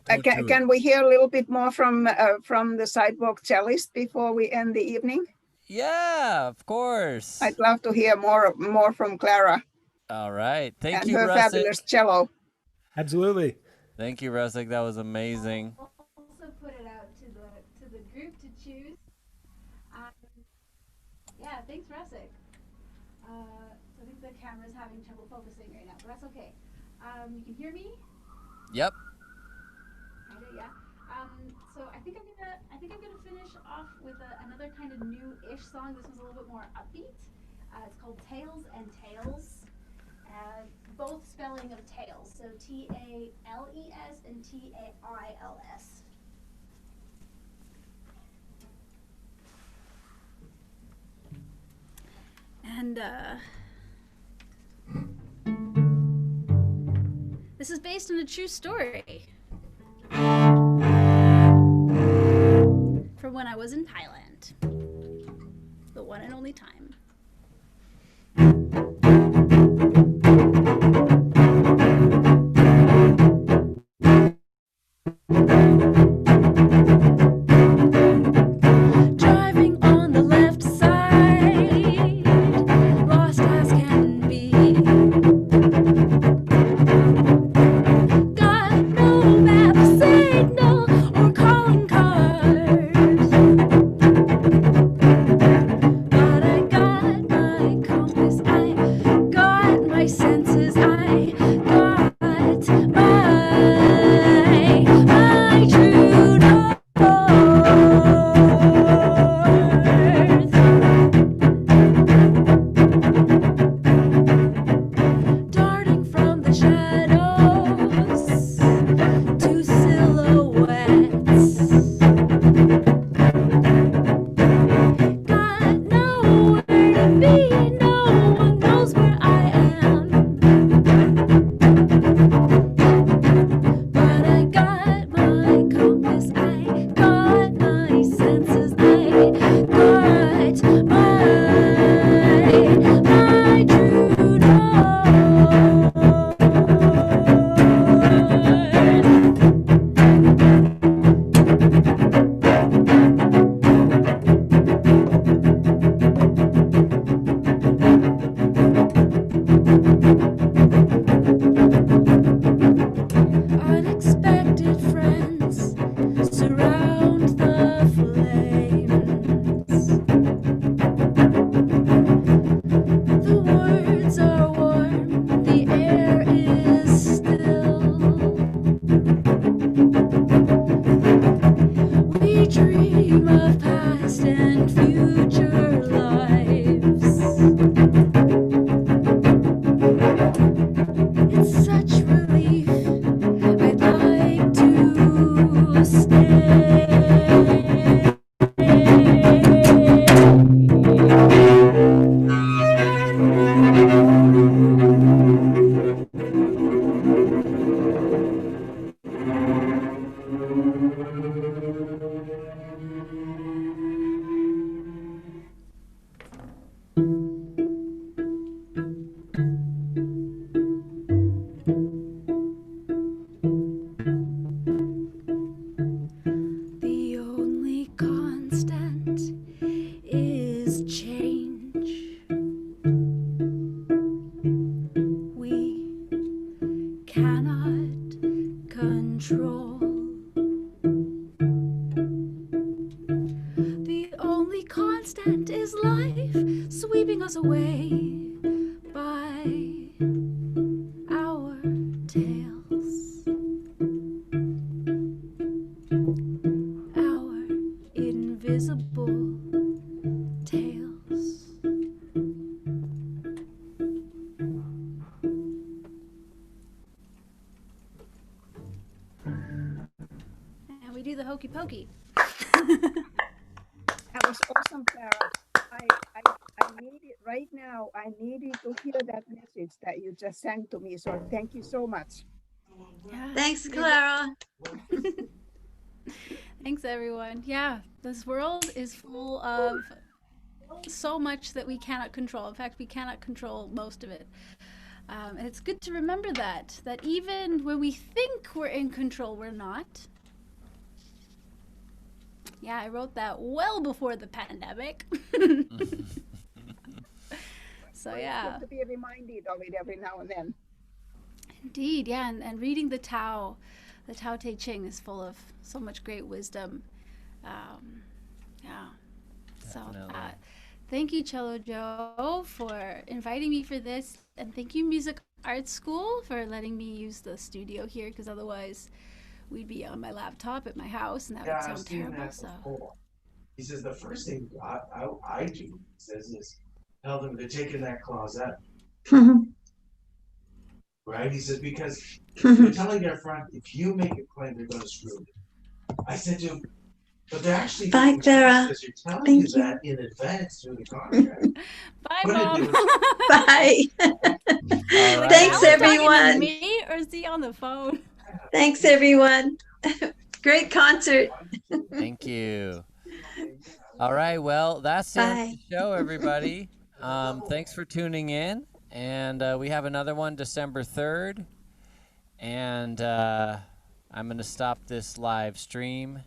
Can we hear a little bit more from the Sidewalk Cellist before we end the evening? Yeah, of course. I'd love to hear more from Clara. All right. Thank and you, her Russick. fabulous cello. Absolutely. Thank you, Russick. That was amazing. Also put it out to the group to choose. Yeah, thanks, Russick. I think the camera's having trouble focusing right now, but that's okay. You can hear me? Yep. Kinda, yeah. So I think I'm gonna finish off with another kind of new-ish song. This one's a little bit more upbeat. It's called Tails and Tales. Both spelling of tails, so T-A-L-E-S and T-A-I-L-S. And this is based on a true story from when I was in Thailand, the one and only time. Driving on the left side, lost as can be. Got no map signal or calling cards, but I got my compass, I got my senses, I got my control. The only constant is life sweeping us away by our tails. Our invisible tails. And we do the hokey pokey. That was awesome, Clara. I need it right now. I needed to hear that message that you just sang to me. So thank you so much. Yeah. Thanks, Clara. Thanks, everyone. Yeah, this world is full of so much that we cannot control. In fact, we cannot control most of it. And it's good to remember that even when we think we're in control, we're not. Yeah, I wrote that well before the pandemic. So yeah. Good to be reminded of it every now and then. Indeed, yeah, and reading the Tao Te Ching is full of so much great wisdom. Yeah. So thank you, Cello Joe, for inviting me for this, and thank you, Music Arts School, for letting me use the studio here, because otherwise we'd be on my laptop at my house, and that would sound terrible. So. He says the first thing I do, he says, is tell them to take in that closet. Right? He says, because they're telling their friend, if you make a claim, they're going to screw you. I said to him, but they're actually Bye, Clara. because you're telling Thank you that in advance through the contract. Bye, What Mom. Bye. Like, Thanks, Alan's talking to everyone. me, or is he on the phone? Thanks, everyone. Great concert. Thank you. All right, well, that's the end of the show, everybody. Thanks for tuning in. And we have another one December 3rd. And I'm going to stop this live stream